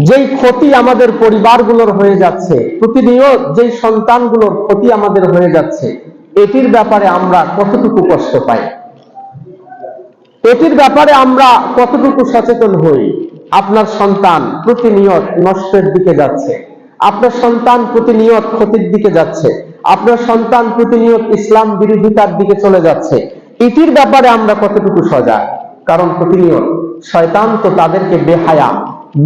যেই ক্ষতি আমাদের পরিবারগুলোর হয়ে যাচ্ছে, প্রতিনিয়ত যেই সন্তানগুলোর ক্ষতি আমাদের হয়ে যাচ্ছে, এটির ব্যাপারে আমরা কতটুকু কষ্ট পাই, এটির ব্যাপারে আমরা কতটুকু সচেতন হই। আপনার সন্তান প্রতিনিয়ত নষ্টের দিকে যাচ্ছে, আপনার সন্তান প্রতিনিয়ত ক্ষতির দিকে যাচ্ছে, আপনার সন্তান প্রতিনিয়ত ইসলাম বিরোধিতার দিকে চলে যাচ্ছে, এটির ব্যাপারে আমরা কতটুকু সজাগ। কারণ প্রতিনিয়ত শয়তান তো তাদেরকে বেহায়া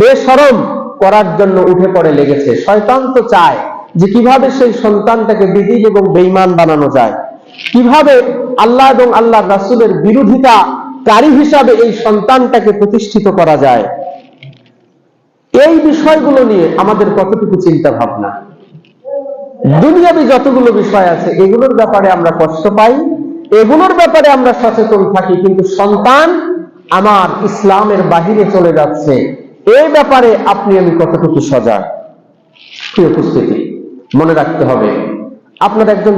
বেশরম করার জন্য উঠে পড়ে লেগেছে। শয়তান তো চায় যে কিভাবে সেই সন্তানটাকে বেদিন এবং বেঈমান বানানো যায়, কিভাবে আল্লাহ এবং আল্লাহ রাসূলের বিরোধিতাকারী হিসাবে এই সন্তানটাকে প্রতিষ্ঠিত করা যায়। এই বিষয়গুলো নিয়ে আমাদের কতটুকু চিন্তা ভাবনা। দুনিয়াবি যতগুলো বিষয় আছে এগুলোর ব্যাপারে আমরা কষ্ট পাই, এগুলোর ব্যাপারে আমরা সচেতন থাকি, কিন্তু সন্তান আমার ইসলামের বাহিরে চলে যাচ্ছে, এই ব্যাপারে আপনি আমি কতটুকু সজাগ। প্রিয় উপস্থিতি, মনে রাখতে হবে আপনার একজন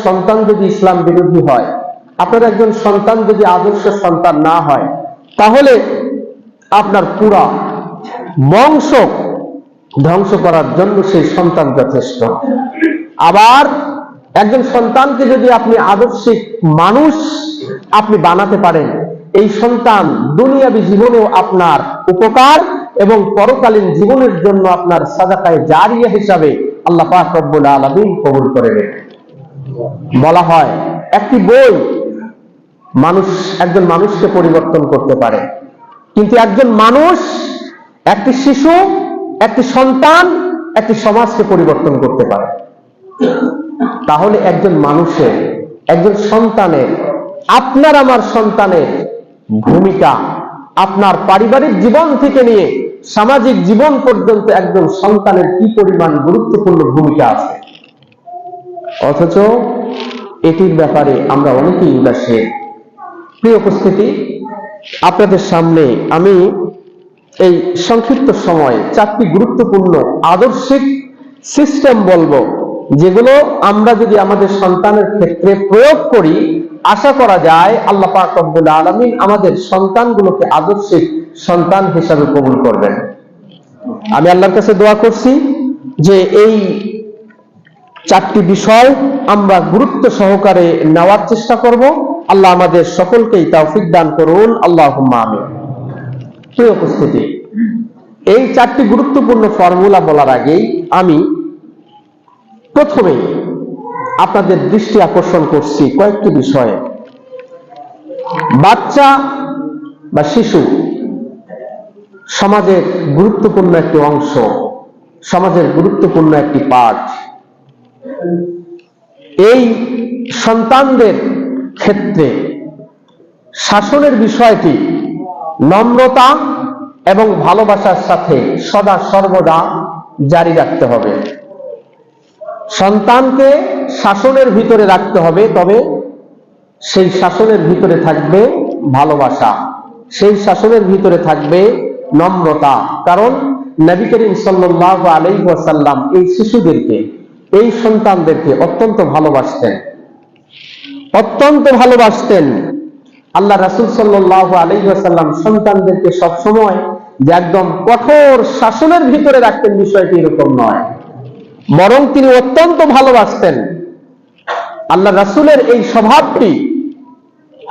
সন্তান যদি ইসলাম বিরোধী হয়, আপনার একজন সন্তান যদি আদর্শ সন্তান না হয়, তাহলে আপনার পুরা বংশ ধ্বংস করার জন্য সেই সন্তান যথেষ্ট। আবার একজন সন্তানকে যদি আপনি আদর্শিক মানুষ আপনি বানাতে পারেন, এই সন্তান দুনিয়াবী জীবনেও আপনার উপকার এবং পরকালীন জীবনের জন্য আপনার সাদাকায়ে জারিয়া হিসাবে আল্লাহ পাক রব্বুল আলামিন কবুল করে নেন। বলা হয় একটি বই একজন মানুষকে পরিবর্তন করতে পারে, কিন্তু একজন মানুষ, একটি শিশু, একটি সন্তান একটি সমাজকে পরিবর্তন করতে পারে। তাহলে একজন মানুষের, একজন সন্তানের, আপনার আমার সন্তানের ভূমিকা, আপনার পারিবারিক জীবন থেকে নিয়ে সামাজিক জীবন পর্যন্ত একজন সন্তানের কি পরিমাণ গুরুত্বপূর্ণ ভূমিকা আছে, অথচ এটির ব্যাপারে আমরা অনেকেই উদাসীন। প্রিয় উপস্থিতি, আপনাদের সামনে আমি এই সংক্ষিপ্ত সময়ে 4টি গুরুত্বপূর্ণ আদর্শিক সিস্টেম বলবো, যেগুলো আমরা যদি আমাদের সন্তানের ক্ষেত্রে প্রয়োগ করি, আশা করা যায় আল্লাহ পাক রব্বুল আলামিন আমাদের সন্তানগুলোকে আদর্শিক সন্তান হিসাবে কবুল করবেন। আমি আল্লাহর কাছে দোয়া করছি যে এই 4টি বিষয় আমরা গুরুত্ব সহকারে নেওয়ার চেষ্টা করব। আল্লাহ আমাদের সকলকেই তৌফিক দান করুন, আল্লাহুম্মা আমিন। প্রিয় উপস্থিতি, এই 4টি গুরুত্বপূর্ণ ফর্মুলা বলার আগেই আমি প্রথমেই আপনাদের দৃষ্টি আকর্ষণ করছি কয়েকটি বিষয়ে। বাচ্চা বা শিশু সমাজের গুরুত্বপূর্ণ একটি অংশ, সমাজের গুরুত্বপূর্ণ একটি পার্ট। এই সন্তানদের ক্ষেত্রে শাসনের বিষয়টি নম্রতা এবং ভালোবাসার সাথে সদা সর্বদা জারি রাখতে হবে। সন্তানকে শাসনের ভিতরে রাখতে হবে, তবে সেই শাসনের ভিতরে থাকবে ভালোবাসা, সেই শাসনের ভিতরে থাকবে নম্রতা। কারণ নবী করিম সাল্লাল্লাহু আলাইহি ওয়াসাল্লাম এই শিশুদেরকে, এই সন্তানদেরকে অত্যন্ত ভালোবাসতেন। আল্লাহ রাসূল সাল্লাল্লাহু আলাইহি ওয়াসাল্লাম সন্তানদেরকে সবসময় যে একদম কঠোর শাসনের ভিতরে রাখতেন, বিষয়টি এরকম নয়, বরং তিনি অত্যন্ত ভালোবাসতেন। আল্লাহ রাসূলের এই স্বভাবটি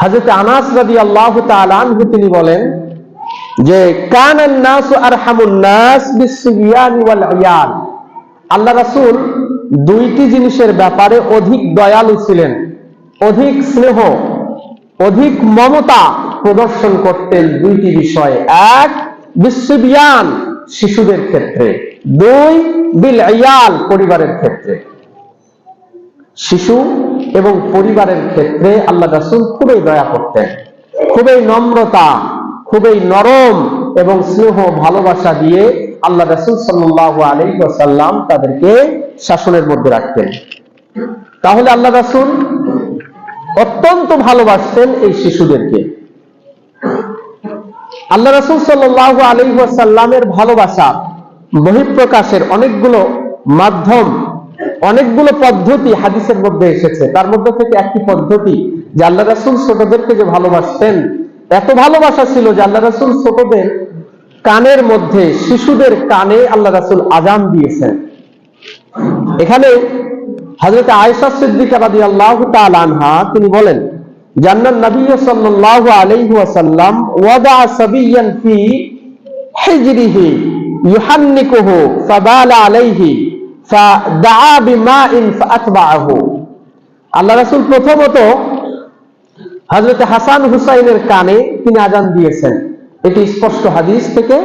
হযরত আনাস রাদিয়াল্লাহু তাআলা আনহু তিনি বলেন যে কানান নাসু আরহামুন নাস বিসসিবিয়ান ওয়াল আয়াল। আল্লাহ রাসূল 2টি জিনিসের ব্যাপারে অধিক দয়ালু ছিলেন, অধিক স্নেহ, অধিক মমতা প্রদর্শন করতেন 2টি বিষয়ে। 1 বিসসিবিয়ান শিশুদের ক্ষেত্রে, 2 বিল আয়াল পরিবারের ক্ষেত্রে। শিশু এবং পরিবারের ক্ষেত্রে আল্লাহ রাসূল খুবই দয়া করতেন, খুবই নম্রতা, খুবই নরম এবং স্নেহ ভালোবাসা দিয়ে আল্লাহ রাসূল সাল্লাল্লাহু আলাইহি ওয়াসাল্লাম তাদেরকে শাসনের মধ্যে রাখতেন। তাহলে আল্লাহ রাসূল অত্যন্ত ভালোবাসতেন এই শিশুদেরকে। আল্লাহ রাসূল সাল্লাল্লাহু আলাইহি ওয়াসাল্লামের ভালোবাসা বহিঃপ্রকাশের অনেকগুলো মাধ্যম, অনেকগুলো পদ্ধতি হাদিসের মধ্যে এসেছে। তার মধ্যে থেকে একটি পদ্ধতি যে আল্লাহ রাসূল ছোটদেরকে যে ভালোবাসতেন, এত ভালোবাসা ছিল যে আল্লাহ রাসূল ছোটদের কানের মধ্যে, শিশুদের কানে আল্লাহ রাসূল আযান দিয়েছেন। এখানে হযরত আয়েশা সিদ্দিকা রাদিয়াল্লাহু তাআলা আনহা তিনি বলেন, জান্নান নবী সাল্লাল্লাহু আলাইহি ওয়াসাল্লাম ওয়াদা সাবিয়ান ফি হিজরিহি ইউহান্নিকুহু ফাবালা আলাইহি ফাদাআ বিমাইন ফাআতবাহু। আল্লাহ রাসূল প্রথমত হযরত হাসান হুসাইনের কানে তিনি আযান দিয়েছেন। এটি স্পষ্ট হাদিস থেকে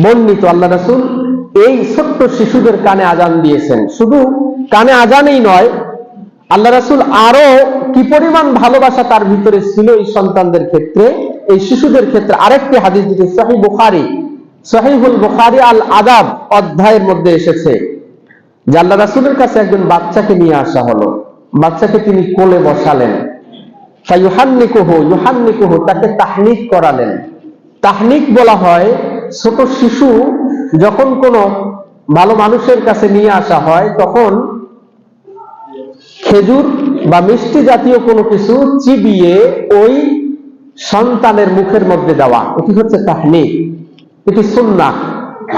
বর্ণিত। আল্লাহ রাসূল এই ছোট্ট শিশুদের কানে আযান দিয়েছেন। শুধু কানে আযানই নয়, আল্লাহ রাসূল আরো কি পরিমাণ ভালোবাসা তার ভিতরে ছিল এই সন্তানদের ক্ষেত্রে, এই শিশুদের ক্ষেত্রে। আরেকটি হাদিস যেটি সহিহুল বুখারী আল আদাব অধ্যায়ের মধ্যে এসেছে যে আল্লাহ রাসূলের কাছে একজন বাচ্চাকে নিয়ে আসা হলো। বাচ্চাকে তিনি কোলে বসালেন, ইউহান্নিকুহু তাকে তাহনিক করালেন। তাহনিক বলা হয় ছোট শিশু যখন কোনো ভালো মানুষের কাছে নিয়ে আসা হয় তখন খেজুর বা মিষ্টি জাতীয় কোনো কিছু চিবিয়ে ওই সন্তানের মুখের মধ্যে দেওয়া, এটি হচ্ছে তাহনিক। এটি সুন্নাহ,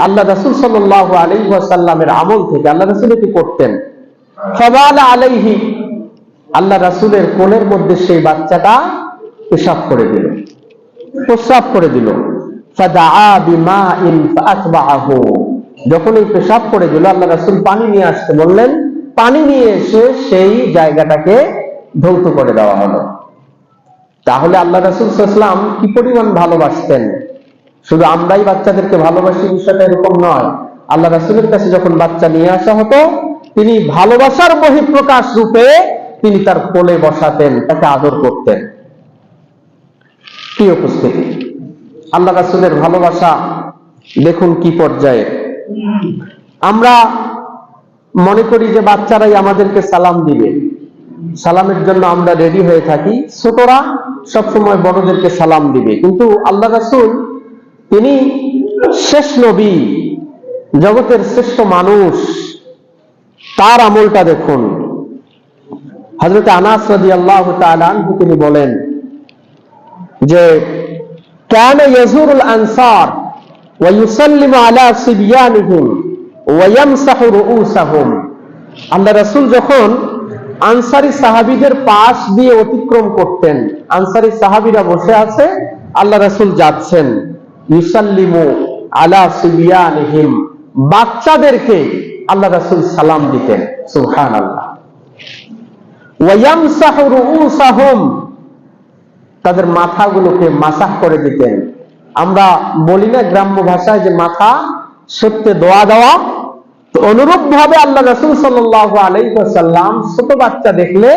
আল্লাহ রাসূল সাল্লাল্লাহু আলাইহি ওয়াসাল্লামের আমল থেকে আল্লাহ রাসূল এটি করতেন। ফাবালা আলাইহি, আল্লাহ রাসূলের কোলের মধ্যে সেই বাচ্চাটা পেশাব করে দিল, প্রস্রাব করে দিল। ফাদাআ বিমাইন ফাআতবাহু, যখন এই পেশাব করে দিল আল্লাহ রাসূল পানি নিয়ে আসতে বললেন, পানি নিয়ে এসে সেই জায়গাটাকে ধৌত করে দেওয়া হলো। তাহলে আল্লাহ রাসূল সাল্লাল্লাহু আলাইহি ওয়াসাল্লাম কি পরিমাণ ভালোবাসতেন। শুধু আমরাই বাচ্চাদেরকে ভালোবাসি বিষয়টা এরকম নয়। আল্লাহ রাসূলের কাছে যখন বাচ্চা নিয়ে আসা হতো তিনি ভালোবাসার বহিঃপ্রকাশ রূপে তিনি তার কোলে বসাতেন, তাকে আদর করতেন। প্রিয় উপস্থিতি, আল্লাহ রাসূলের ভালোবাসা দেখুন কি পর্যায়ে। আমরা মনে করি যে বাচ্চারাই আমাদেরকে সালাম দিবে, সালামের জন্য আমরা রেডি হয়ে থাকি, ছোটরা সবসময় বড়দেরকে সালাম দিবে। কিন্তু আল্লাহ রাসূল তিনি শেষ নবী, জগতের শ্রেষ্ঠ মানুষ, তার আমলটা দেখুন। হযরত আনাস রাদিয়াল্লাহু তাআলা আনহু তিনি বলেন যে কানা ইয়াজুরুল আনসার ওয়া ইউসাল্লিমু আলা সিবয়ানিহিম ওয়া ইয়ামসাহু রুউসাহুম। আল্লাহ রাসূল যখন আনসারী সাহাবীদের পাশ দিয়ে অতিক্রম করতেন, আনসারী সাহাবীরা বসে আছে, আল্লাহ রাসূল যাচ্ছেন, ইউসাল্লিমু আলা সিবয়ানিহিম, বাচ্চাদেরকে আল্লাহ রাসূল সালাম দিতেন। সুবহানাল্লাহ। ওয়া ইয়ামসাহু রুউসাহুম, তাদের মাথাগুলোকে মাসাহ করে দিতেন। আমরা বলি না গ্রাম্য ভাষায় যে মাথা সত্যে দোয়া দেওয়া, তো অনুরূপ ভাবে আল্লাহ রাসূল সাল্লাল্লাহু আলাইহি ওয়াসাল্লাম ছোট বাচ্চা দেখলে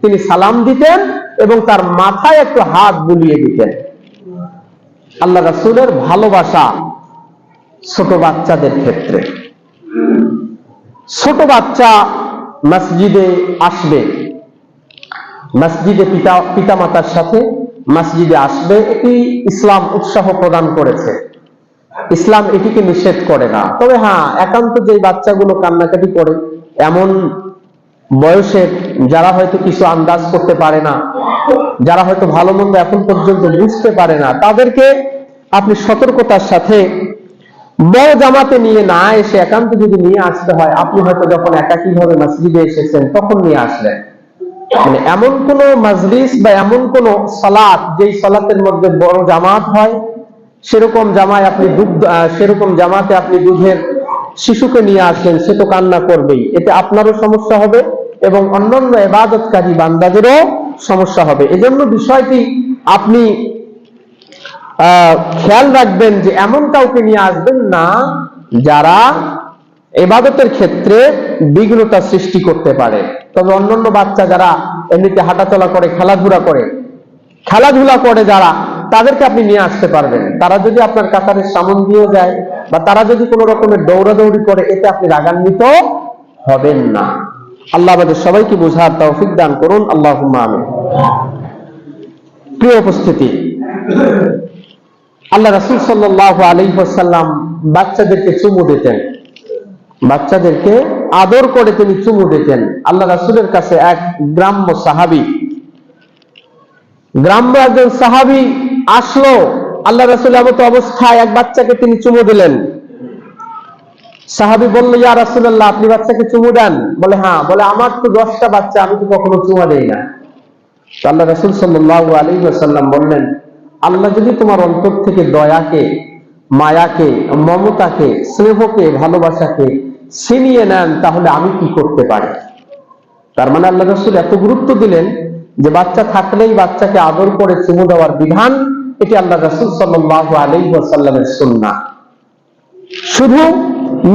তিনি সালাম দিতেন এবং তার মাথায় একটু হাত বুলিয়ে দিতেন। আল্লাহ রাসূলের ভালোবাসা ছোট বাচ্চাদের ক্ষেত্রে। ছোট বাচ্চা মসজিদে আসবে, মসজিদে পিতামাতার সাথে মসজিদে আসবে, এটি ইসলাম উৎসাহ প্রদান করেছে, ইসলাম এটিকে নিষেধ করে না। তবে হ্যাঁ, একান্ত যে বাচ্চাগুলো কান্নাকাটি করে, এমন বয়সের যারা হয়তো কিছু আন্দাজ করতে পারে না, যারা হয়তো ভালো মন্দ এখন পর্যন্ত বুঝতে পারে না, তাদেরকে আপনি সতর্কতার সাথে বড় জামাতে নিয়ে না এসে একান্ত যদি নিয়ে আসতে হয়, আপনি হয়তো যখন একাকীভাবে মসজিদে এসেছেন তখন নিয়ে আসলেন। মানে এমন কোন মাজলিস বা এমন কোন সালাত যেই সালাতের মধ্যে বড় জামাত হয়, সেরকম জামাতে আপনি দুধের শিশুকে নিয়ে আসলেন, সে তো কান্না করবেই, এতে আপনারও সমস্যা হবে এবং অন্যান্য ইবাদতকারী বান্দাদেরও সমস্যা হবে। এজন্য বিষয়টি আপনি খেয়াল রাখবেন যে এমন কাউকে নিয়ে আসবেন না যারা ইবাদতের ক্ষেত্রে বিঘ্নতা সৃষ্টি করতে পারে। তবে অন্যান্য বাচ্চা যারা এমনিতে হাঁটাচলা করে, খেলাধুলা করে যারা, তাদেরকে আপনি নিয়ে আসতে পারবেন। তারা যদি আপনার কাতারের সামন দিয়ে যায় বা তারা যদি কোনো রকমের দৌড়াদৌড়ি করে, এতে আপনি রাগান্বিত হবেন না। আল্লাহ আমাদের সবাইকে বোঝার তৌফিক দান করুন, আল্লাহুম্মা আমিন। প্রিয় উপস্থিতি, আল্লাহ রাসূল সাল্লাল্লাহু আলাইহি ওয়াসাল্লাম বাচ্চাদেরকে চুমু দিতেন, বাচ্চাদেরকে আদর করে তিনি চুমু দিতেন। আল্লাহ রাসূলের কাছে এক গ্রাম্য একজন সাহাবী আসলো, আল্লাহ রাসূল এমত অবস্থায় এক বাচ্চাকে তিনি চুমু দিলেন। সাহাবী বলল, ইয়া রাসূলুল্লাহ, আপনি বাচ্চাকে চুমু দেন? বলে হ্যাঁ। বলে আমার তো 10টা বাচ্চা, আমি তো কখনো চুমা দেই না। আল্লাহ রাসূল সাল্লাল্লাহু আলাইহি ওয়াসাল্লাম বললেন, আল্লাহ যদি তোমার অন্তর থেকে দয়াকে, মায়াকে, মমতাকে, স্নেহকে, ভালোবাসাকে ছিনিয়ে নেন, তাহলে আমি কি করতে পারি? তার মানে আল্লাহ রাসূল এত গুরুত্ব দিলেন যে বাচ্চা থাকলেই বাচ্চাকে আদর করে চুমু দেওয়ার বিধান, এটি আল্লাহ রাসূল সাল্লাল্লাহু আলাইহি ওয়াসাল্লামের সুন্নাহ। শুধু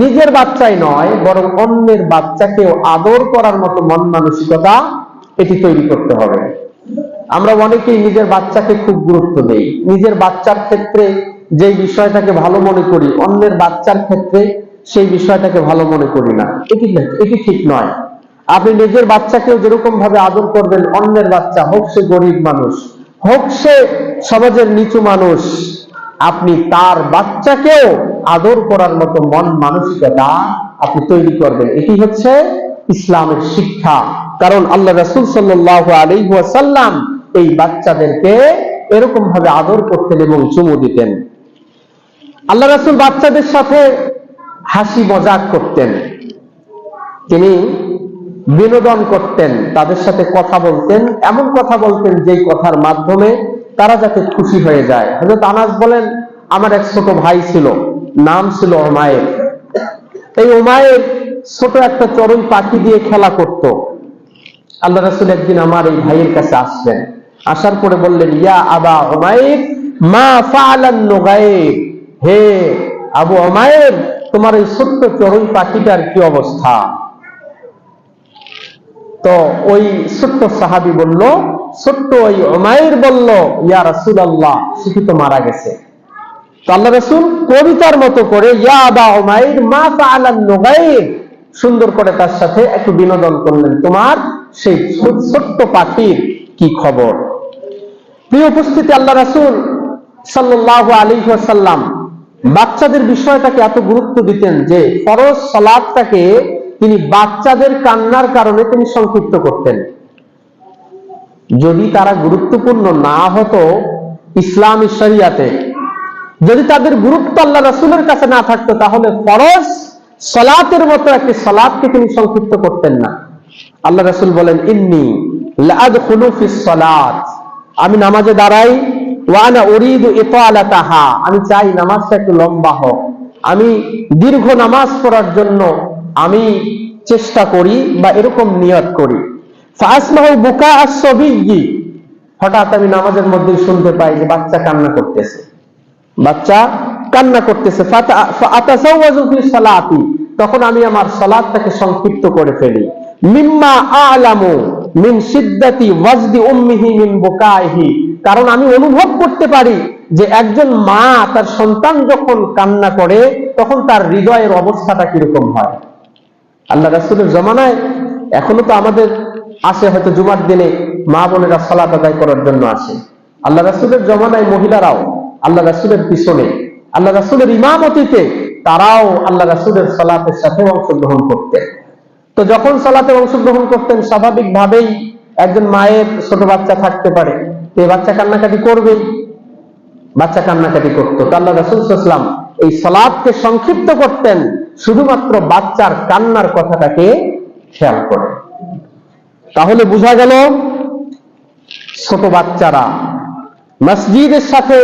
নিজের বাচ্চাই নয়, বরং অন্যের বাচ্চাকেও আদর করার মতো মন মানসিকতা এটি তৈরি করতে হবে। আমরা অনেকেই নিজের বাচ্চাকে খুব গুরুত্ব দেই, নিজের বাচ্চার ক্ষেত্রে যে বিষয়টাকে ভালো মনে করি, অন্যের বাচ্চার ক্ষেত্রে সেই বিষয়টাকে ভালো মনে করি না। এটি ঠিক নয়। আপনি নিজের বাচ্চাকেও যেরকম ভাবে আদর করবেন, অন্যের বাচ্চা, হোক সে গরিব মানুষ, হোক সে সমাজের নিচু মানুষ, আপনি তার বাচ্চাকেও আদর করার মতো মন মানসিকতা আপনি তৈরি করবেন। এটি হচ্ছে ইসলামের শিক্ষা। কারণ আল্লাহ রাসূল সাল্লাল্লাহু আলাইহি ওয়াসাল্লাম এই বাচ্চাদেরকে এরকম ভাবে আদর করতেন এবং চুমু দিতেন। আল্লাহ রাসূল বাচ্চাদের সাথে হাসি মজাক করতেন, তিনি বিনোদন করতেন, তাদের সাথে কথা বলতেন, এমন কথা বলতেন যেই কথার মাধ্যমে তারা যাতে খুশি হয়ে যায়। হযরত আনাস বলেন, আমার এক ছোট ভাই ছিল, নাম ছিল উমাইর। এই উমাইর ছোট একটা চড়ুই পাখি দিয়ে খেলা করত। আল্লাহ রাসূল একদিন আমার এই ভাইয়ের কাছে আসলেন, আসার পরে বললেন, ইয়া আবা উমাইর মা ফাআলান নুগাইর, হে আবু উমাইর, তোমার এই ছোট্ট চড়ুই পাখিটার কি অবস্থা? তো ওই ছোট্ট সাহাবী বলল, ছোট্ট ওই উমাইর বলল, ইয়া রাসূলুল্লাহ, সে তো মারা গেছে। তো আল্লাহ রাসূল কবিতার মতো করে ইয়া আবা উমাইর মা ফাআলান নুগাইর, সুন্দর করে তার সাথে একটু বিনোদন করলেন, তোমার সেই ছোট্ট পাখির কি খবর? প্রিয় উপস্থিতি, আল্লাহ রাসূল সাল্লাল্লাহু আলাইহি ওয়াসাল্লাম বাচ্চাদের বিষয়টাকে এত গুরুত্ব দিতেন যে ফরজ সালাতটাকে তিনি বাচ্চাদের কান্নার কারণে তিনি সংক্ষিপ্ত করতেন। যদি তারা গুরুত্বপূর্ণ না হতো ইসলামী শরিয়াতে, যদি তাদের গুরুত্ব আল্লাহ রাসূলের কাছে না থাকতো, তাহলে ফরজ সালাতের মতো একটি সালাতকে তিনি সংক্ষিপ্ত করতেন না। আল্লাহ রাসূল বলেন, ইন্নী লাআদখুলু ফিস সালাত, আমি নামাজে দাঁড়াই, ওয়া আনা উরিদু ইতালাতাহা, আমি চাই নামাজটা একটু লম্বা হোক, আমি দীর্ঘ নামাজ পড়ার জন্য আমি চেষ্টা করি বা এরকম নিয়ত করি। ফাসমাউ বুকা আস-সাবিয়্যি, হঠাৎ আমি নামাজের মধ্যে শুনতে পাই যে বাচ্চা কান্না করতেছে, বাচ্চা কান্না করতেছে। ফাআতাসাওয়াজু ফি সালাতি, তখন আমি আমার সালাতটাকে সংক্ষিপ্ত করে ফেলি। মিম্মা আ'লামু মিন শিদ্দাতি ওয়াজদি উম্মিহি মিন বুকাইহি, কারণ আমি অনুভব করতে পারি যে একজন মা তার সন্তান যখন কান্না করে তখন তার হৃদয়ের অবস্থাটা কিরকম হয়। আল্লাহ রাসূলের জামানায় এখনো তো আমাদের আসে, হয়তো জুমার দিনে মা বোনেরা সালাত আদায় করার জন্য আসে। আল্লাহ রাসূলের জামানায় মহিলারাও আল্লাহ রাসূলের পিছনে, আল্লাহ রাসূলের ইমামতিতে তারাও আল্লাহ রাসূলের সালাতের সাথে অংশগ্রহণ করতেন। তো যখন সালাতে অংশগ্রহণ করতেন, স্বাভাবিকভাবেই একজন মায়ের ছোট বাচ্চা থাকতে পারে, এই বাচ্চা কান্নাকাটি করবেই, বাচ্চা কান্নাকাটি করতো। তো আল্লাহ রাসূল সাল্লাল্লাহু আলাইহি ওয়াসাল্লাম এই সালাতকে সংক্ষিপ্ত করতেন শুধুমাত্র বাচ্চার কান্নার কথাটাকে খেয়াল করে। তাহলে বোঝা গেল ছোট বাচ্চারা মসজিদের সাথে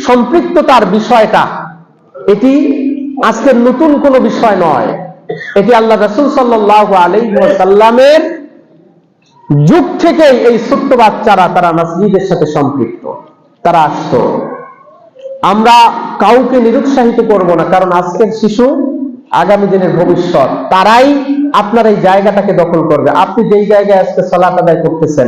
সম্পৃক্ততার বিষয়টা এটি আজকের নতুন কোনো বিষয় নয়, এটি আল্লাহ রাসূল সাল্লাল্লাহু আলাইহি ওয়াসাল্লামের যুগ থেকেই এই ছোট্ট বাচ্চারা তারা মসজিদের সাথে সম্পৃক্ত, তারা আসতো। আমরা কাউকে নিরুৎসাহিত করব না, কারণ আজকের শিশু আগামী দিনের ভবিষ্যৎ, তারাই আপনার এই জায়গাটাকে দখল করবে। আপনি যেই জায়গায় আজকে সালাত আদায় করতেছেন,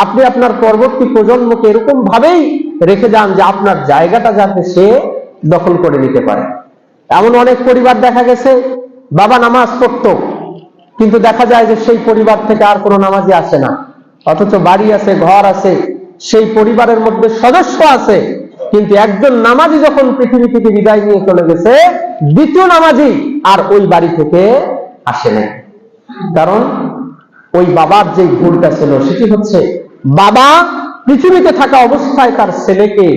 আপনি আপনার পরবর্তী প্রজন্মকে এরকম ভাবেই রেখে যান যে আপনার জায়গাটা যাতে সে দখল করে নিতে পারে। এমন অনেক পরিবার দেখা গেছে বাবা নামাজ পড়তো, কিন্তু দেখা যায় যে সেই পরিবার থেকে আর কোনো নামাজি আসে না, অথচ বাড়ি আছে, ঘর আছে, সেই পরিবারের মধ্যে সদস্য আছে, কিন্তু একজন নামাজি যখন পৃথিবী থেকে বিদায় নিয়ে চলে গেছে, দ্বিতীয় নামাজি আর ওই বাড়ি থেকে আসে না। কারণ ওই বাবার যে ভুলটা ছিল সেটি হচ্ছে বাবা পৃথিবীতে থাকা অবস্থায় তার ছেলেকে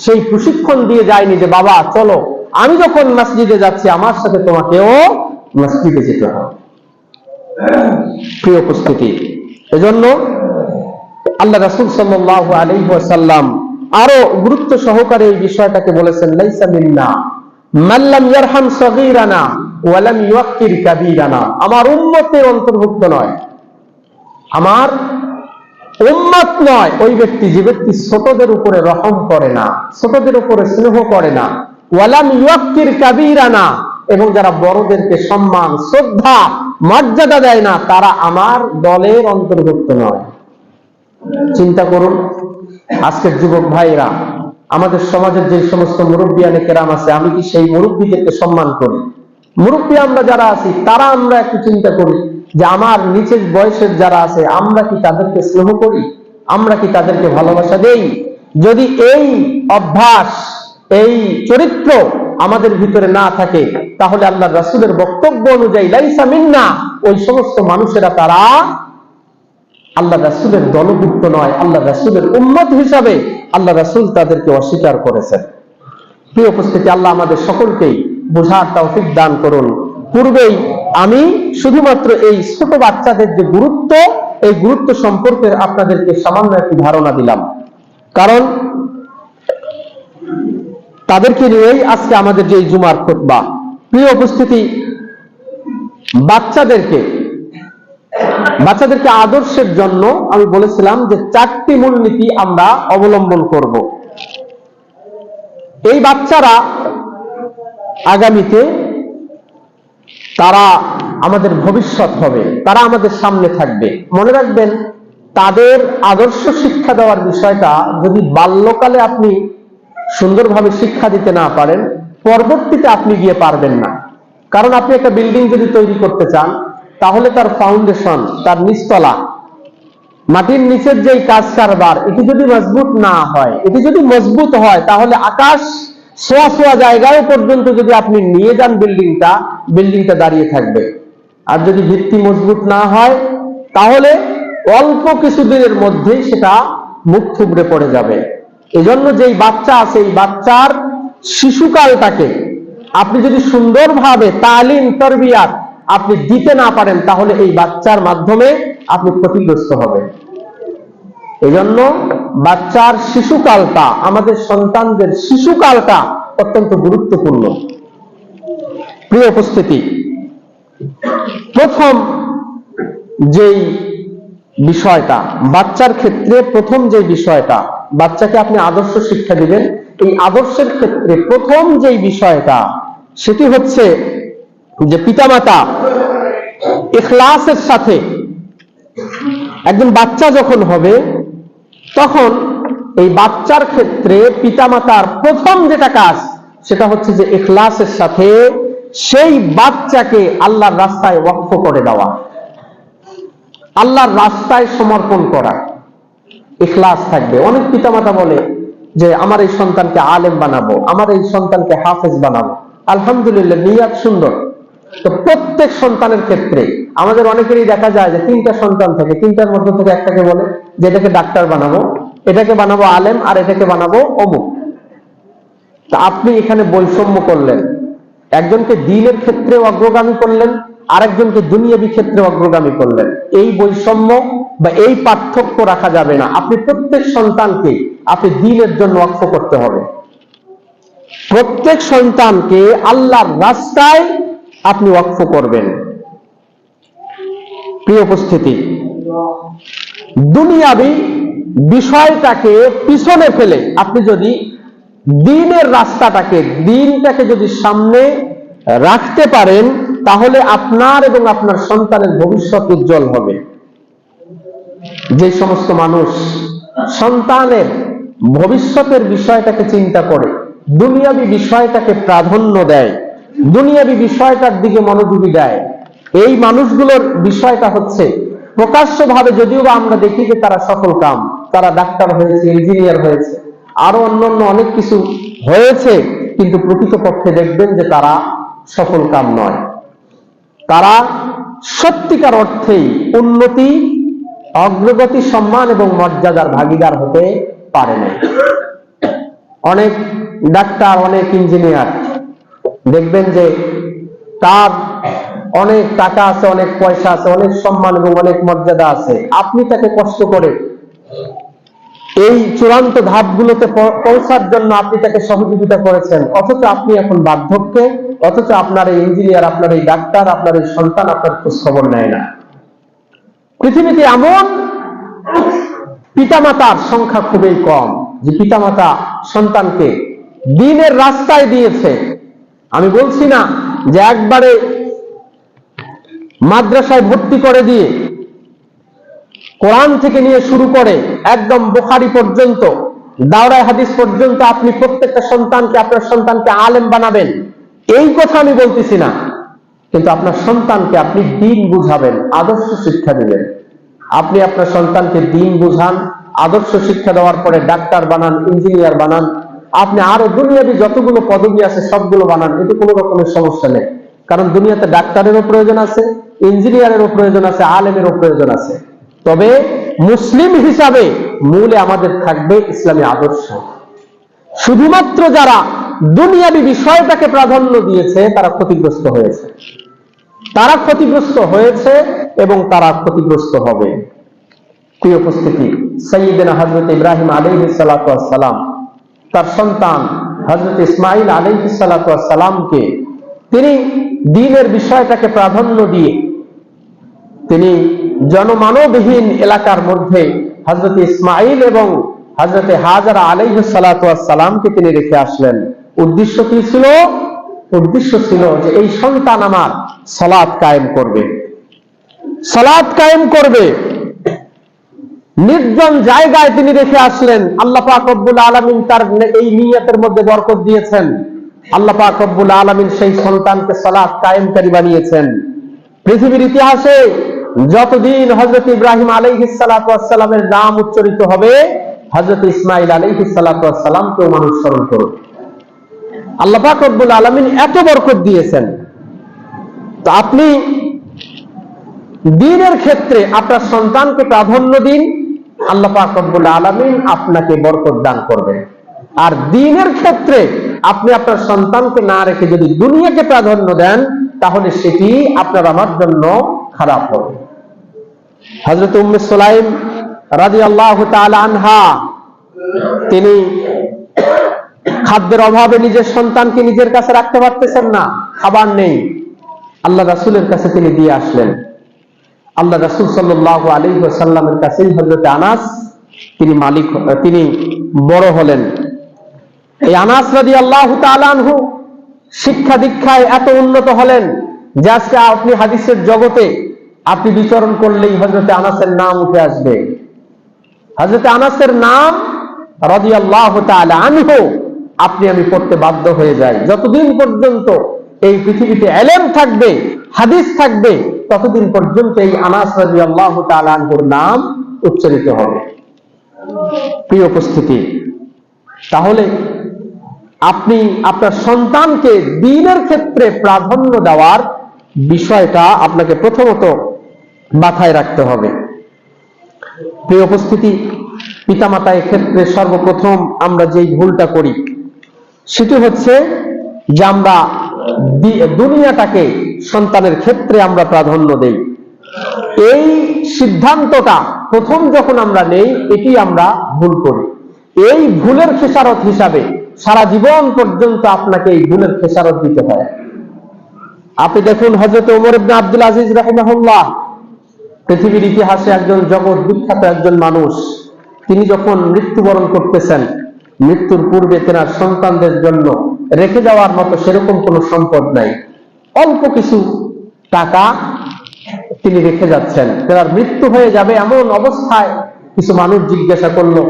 সেই প্রশিক্ষণ দিয়ে যায়নি যে বাবা চলো, আমি যখন মসজিদে যাচ্ছি আমার সাথে তোমাকেও মসজিদে যেতে হবে। প্রিয় উপস্থিতি, এজন্য আল্লাহ রাসূল সাল্লাল্লাহু আলাইহি ওয়াসাল্লাম আরো গুরুত্ব সহকারে এই বিষয়টাকে বলেছেন, লাইসা মিন্না মান লাম ইয়ারহাম সগীরানা ওয়া লাম ইউক্কির কাবীরানা। আমার উম্মতের অন্তর্ভুক্ত নয়, আমার উম্মত নয় ওই ব্যক্তি যে ব্যক্তি ছোটদের উপরে রহম করে না, ছোটদের উপরে স্নেহ করে না, ওয়া লাম ইউক্কির কাবীরানা, এবং যারা বড়দেরকে সম্মান শ্রদ্ধা মর্যাদা দেয় না, তারা আমার দলের অন্তর্ভুক্ত নয়। চিন্তা করুন, আজকের যুবক ভাইরা, আমাদের সমাজের যে সমস্ত মুরব্বিয়ানে কেরাম আছে, আমি কি সেই মুরব্বীদেরকে সম্মান করি? মুরব্বী আমরা যারা আছি তারা আমরা একটু চিন্তা করি যে আমার নিচের বয়সের যারা আছে আমরা কি তাদেরকে স্নেহ করি? আমরা কি তাদেরকে ভালোবাসা দেই? যদি এই অভ্যাস, এই চরিত্র আমাদের ভিতরে না থাকে, তাহলে আল্লাহ রাসূলের বক্তব্য অনুযায়ী লাইসা মিন্না, ওই সমস্ত মানুষেরা তারা আল্লাহ রাসূলের দলভুক্ত নয়, আল্লাহ রাসূলের উম্মত হিসাবে আল্লাহ রাসূল তাদেরকে অস্বীকার করেছেন। প্রিয় উপস্থিতি, আল্লাহ আমাদের সকলকেই বোঝার তৌফিক দান করুন। পূর্বেই আমি শুধুমাত্র এই ছোট বাচ্চাদের যে গুরুত্ব, এই গুরুত্ব সম্পর্কে আপনাদেরকে সামান্য একটি ধারণা দিলাম, কারণ তাদেরকে নিয়েই আজকে আমাদের যে জুমার খুতবা। প্রিয় উপস্থিতি, বাচ্চাদেরকে আদর্শের জন্য আমি বলেছিলাম যে 4টি মূলনীতি আমরা অবলম্বন করব। এই বাচ্চারা আগামীতে তারা আমাদের ভবিষ্যৎ হবে, তারা আমাদের সামনে থাকবে। মনে রাখবেন, তাদের আদর্শ শিক্ষা দেওয়ার বিষয়টা যদি বাল্যকালে আপনি সুন্দরভাবে শিক্ষা দিতে না পারেন, পরবর্তীতে আপনি গিয়ে পারবেন না। কারণ আপনি একটা বিল্ডিং যদি তৈরি করতে চান, তাহলে তার ফাউন্ডেশন, তার নিচতলা, মাটির নিচের যেই কাজ কারবার, এটি যদি মজবুত না হয়, এটি যদি মজবুত হয়, তাহলে আকাশ সোয়া সোয়া জায়গায় পর্যন্ত যদি আপনি নিয়ে যান বিল্ডিংটা দাঁড়িয়ে থাকবে। আর যদি ভিত্তি মজবুত না হয়, তাহলে অল্প কিছুদিনের মধ্যেই সেটা মুখ থুবড়ে পড়ে যাবে। এজন্য যেই বাচ্চা আছে, এই বাচ্চার শিশুকালটাকে আপনি যদি সুন্দরভাবে তালিম তরবিয়াত আপনি দিতে না পারেন, তাহলে এই বাচ্চার মাধ্যমে আপনি ক্ষতিগ্রস্ত হবেন। এজন্য বাচ্চার শিশুকালটা, আমাদের সন্তানদের শিশুকালটা অত্যন্ত গুরুত্বপূর্ণ। প্রিয় উপস্থিতি, প্রথম যেই বিষয়টা বাচ্চার ক্ষেত্রে, প্রথম যে বিষয়টা বাচ্চাকে আপনি আদর্শ শিক্ষা দিবেন, এই আদর্শের ক্ষেত্রে প্রথম যেই বিষয়টা সেটি হচ্ছে যে পিতামাতা ইখলাসের সাথে, একজন বাচ্চা যখন হবে তখন এই বাচ্চার ক্ষেত্রে পিতামাতার প্রথম যেটা কাজ সেটা হচ্ছে যে ইখলাসের সাথে সেই বাচ্চাকে আল্লাহর রাস্তায় ওয়াকফ করে দেওয়া, আল্লাহর রাস্তায় সমর্পণ করা। ইখলাস থাকবে। অনেক পিতামাতা বলে যে আমার এই সন্তানকে আলেম বানাবো, আমার এই সন্তানকে হাফেজ বানাবো। আলহামদুলিল্লাহ, নিয়াত সুন্দর। তো প্রত্যেক সন্তানের ক্ষেত্রে আমাদের অনেকেরই দেখা যায় যে 3টা সন্তান থাকে, 3টার মধ্যে থেকে একটাকে বলে যে এটাকে ডাক্তার বানাবো, এটাকে বানাবো আলেম, আর এটাকে বানাবো অমুক। তা আপনি এখানে বৈষম্য করলেন, একজনকে দ্বীনের ক্ষেত্রে অগ্রগামী করলেন, আরেকজনকে দুনিয়াবী ক্ষেত্রে অগ্রগামী করলেন। এই বৈষম্য বা এই পার্থক্য রাখা যাবে না। আপনি প্রত্যেক সন্তানকে আপনি দ্বীনের জন্য ওয়াকফ করতে হবে। প্রত্যেক সন্তানকে আল্লাহর রাস্তায় আপনি ওয়াকফ করবেন। প্রিয় উপস্থিতি, দুনিয়াবী বিষয়টাকে পিছনে ফেলে আপনি যদি দ্বীনের রাস্তাটাকে, দ্বীনটাকে যদি সামনে রাখতে পারেন, তাহলে আপনার এবং আপনার সন্তানের ভবিষ্যৎ উজ্জ্বল হবে। যে সমস্ত মানুষ সন্তানের ভবিষ্যতের বিষয়টাকে চিন্তা করে দুনিয়াবী বিষয়টাকে প্রাধান্য দেয়, দুনিয়াবী বিষয়টার দিকে মনোযোগী দেয়, এই মানুষগুলোর বিষয়টা হচ্ছে প্রকাশ্যভাবে যদিও বা আমরা দেখি যে তারা সফল কাম, তারা ডাক্তার হয়েছে, ইঞ্জিনিয়ার হয়েছে, আরো অন্যান্য অনেক কিছু হয়েছে, কিন্তু প্রকৃতপক্ষে দেখবেন যে তারা সফল কাম নয়। তারা সত্যিকার অর্থেই উন্নতি অগ্রগতি, সম্মান এবং মর্যাদার ভাগীদার হতে পারে না। অনেক ডাক্তার, অনেক ইঞ্জিনিয়ার দেখবেন যে তার অনেক টাকা আছে, অনেক পয়সা আছে, অনেক সম্মান এবং অনেক মর্যাদা আছে। আপনি তাকে কষ্ট করে এই চূড়ান্ত ধাপগুলোতে পৌঁছার জন্য আপনি তাকে সহযোগিতা করেছেন, অথচ আপনি এখন বার্ধক্যে, অথচ আপনার এই ইঞ্জিনিয়ার, আপনার এই ডাক্তার, আপনার এই সন্তান আপনার খোঁজ খবর নেয় না। পৃথিবীতে এমন পিতামাতার সংখ্যা খুবই কম যে পিতামাতা সন্তানকে দ্বীনের রাস্তায় দিয়েছে। আমি বলছি না যে একবারে মাদ্রাসায় ভর্তি করে দিয়ে কোরআন থেকে নিয়ে শুরু করে একদম বুখারী পর্যন্ত, দাওরায়ে হাদিস পর্যন্ত আপনি প্রত্যেকটা সন্তানকে, আপনার সন্তানকে আলেম বানাবেন, এই কথা আমি বলতেছি না। কিন্তু আপনার সন্তানকে আপনি দ্বীন বুঝাবেন, আদর্শ শিক্ষা দিবেন। আপনি আপনার সন্তানকে দ্বীন বুঝান, আদর্শ শিক্ষা দেওয়ার পরে ডাক্তার বানান, ইঞ্জিনিয়ার বানান, আপনি আরো দুনিয়াবি যতগুলো পদবি আছে সবগুলো বানান, এতে কোনো রকমের সমস্যা নেই। কারণ দুনিয়াতে ডাক্তারেরও প্রয়োজন আছে, ইঞ্জিনিয়ারেরও প্রয়োজন আছে, আলেমেরও প্রয়োজন আছে। তবে মুসলিম হিসাবে মূলে আমাদের থাকবে ইসলামী আদর্শ। শুধুমাত্র যারা দুনিয়াবি বিষয়টাকে প্রাধান্য দিয়েছে তারা ক্ষতিগ্রস্ত হয়েছে, তারা ক্ষতিগ্রস্ত হয়েছে এবং তারা ক্ষতিগ্রস্ত হবে। প্রিয় উপস্থিতি, সাইয়্যিদনা হযরত ইব্রাহিম আলাইহিস সালাতু ওয়াস সালাম তার সন্তান হযরত ইসমাঈল আলাইহিস সালাতু ওয়াস সালামকে তিনি দ্বীনের বিষয়টাকে প্রাধান্য দিয়ে তিনি জনমানবহীন এলাকার মধ্যে হযরত ইসমাঈল এবং হযরত হাজরা আলাইহিস সালাতু ওয়াস সালামকে তিনি রেখে আসলেন। উদ্দেশ্য কি ছিল? উদ্দেশ্য ছিল যে এই সন্তান আমার সালাত কায়েম করবে, সালাত কায়েম করবে। নির্জন জায়গায় তিনি রেখে আসলেন। আল্লাহ পাক রব্বুল আলামিন তার এই নিয়তের মধ্যে বরকত দিয়েছেন। আল্লাহ পাক রব্বুল আলামিন সেই সন্তানকে সালাত কায়েমকারী বানিয়েছেন। পৃথিবীর ইতিহাসে যতদিন হযরত ইব্রাহিম আলাইহিস সালাতু ওয়াস সালামের নাম উচ্চারিত হবে, হযরত ইসমাঈল আলাইহিস সালাতু ওয়াস সালামকেও মানুষ স্মরণ করবে। আল্লাহ পাক রব্বুল আলামিন এত বরকত দিয়েছেন। তো আপনি দ্বীনের ক্ষেত্রে আপনার সন্তানকে প্রাধান্য দিন, আল্লাহ পাক রব্বুল আলামিন আপনাকে বরকত দান করবেন। আর দ্বীনের ক্ষেত্রে আপনি আপনার সন্তানকে না রেখে যদি দুনিয়াকে প্রাধান্য দেন, তাহলে সেটি আপনার আমার জন্য খারাপ হবে। হযরত উম্মে সুলাইম রাদিয়াল্লাহু তাআলা আনহা তিনি খাদ্যের অভাবে নিজের সন্তানকে নিজের কাছে রাখতে পারতেছেন না, খাবার নেই। আল্লাহ রাসূলের কাছে তিনি দিয়ে আসলেন। আল্লাহ রাসূল সাল্লাল্লাহু আলাইহি ওয়াসাল্লামের কাছে হযরত আনাস তিনি বড় হলেন। এই আনাস রাদিয়াল্লাহু তাআলা আনহু শিক্ষা দীক্ষায় এত উন্নত হলেন যে আজকে আপনি হাদিসের জগতে আপনি বিচরণ করলেই হযরত আনাসের নাম উঠে আসবে। হযরত আনাসের নাম রাদিয়াল্লাহু তাআলা আনহু আপনি আমি পড়তে বাধ্য হয়ে যাই। যতদিন পর্যন্ত এই পৃথিবীতে ইলম থাকবে, হাদিস থাকবে, ততদিন পর্যন্ত এই আনাস রাদিয়াল্লাহু তাআলা আনহুর নাম উচ্চারিত হবে। প্রিয় উপস্থিতি, তাহলে আপনি আপনার সন্তানকে দ্বীনের ক্ষেত্রে প্রাধান্য দেওয়ার বিষয়টা আপনাকে প্রথমত মাথায় রাখতে হবে। প্রিয় উপস্থিতি, পিতামাতা ক্ষেত্রে সর্বপ্রথম আমরা যেই ভুলটা করি সেটি হচ্ছে যে আমরা দুনিয়াটাকে সন্তানের ক্ষেত্রে আমরা প্রাধান্য দেই। এই সিদ্ধান্তটা প্রথম যখন আমরা নেই, এটি আমরা ভুল করি। এই ভুলের খেসারত হিসাবে সারা জীবন পর্যন্ত আপনাকে এই ভুলের খেসারত দিতে হয়। আপনি দেখুন হযরত ওমর ইবনে আব্দুল আজিজ রাহিমাহুল্লাহ, পৃথিবীর ইতিহাসে একজন জগৎ বিখ্যাত একজন মানুষ, তিনি যখন মৃত্যুবরণ করতেছেন, মৃত্যুর পূর্বে তেনার সন্তানদের জন্য রেখে যাওয়ার মতো সেরকম কোনো সম্পদ নাই, অল্প কিছু টাকা তিনি রেখে যাচ্ছেন। তেনার মৃত্যু হয়ে যাবে এমন অবস্থায় কিছু মানুষ জিজ্ঞাসা করলো,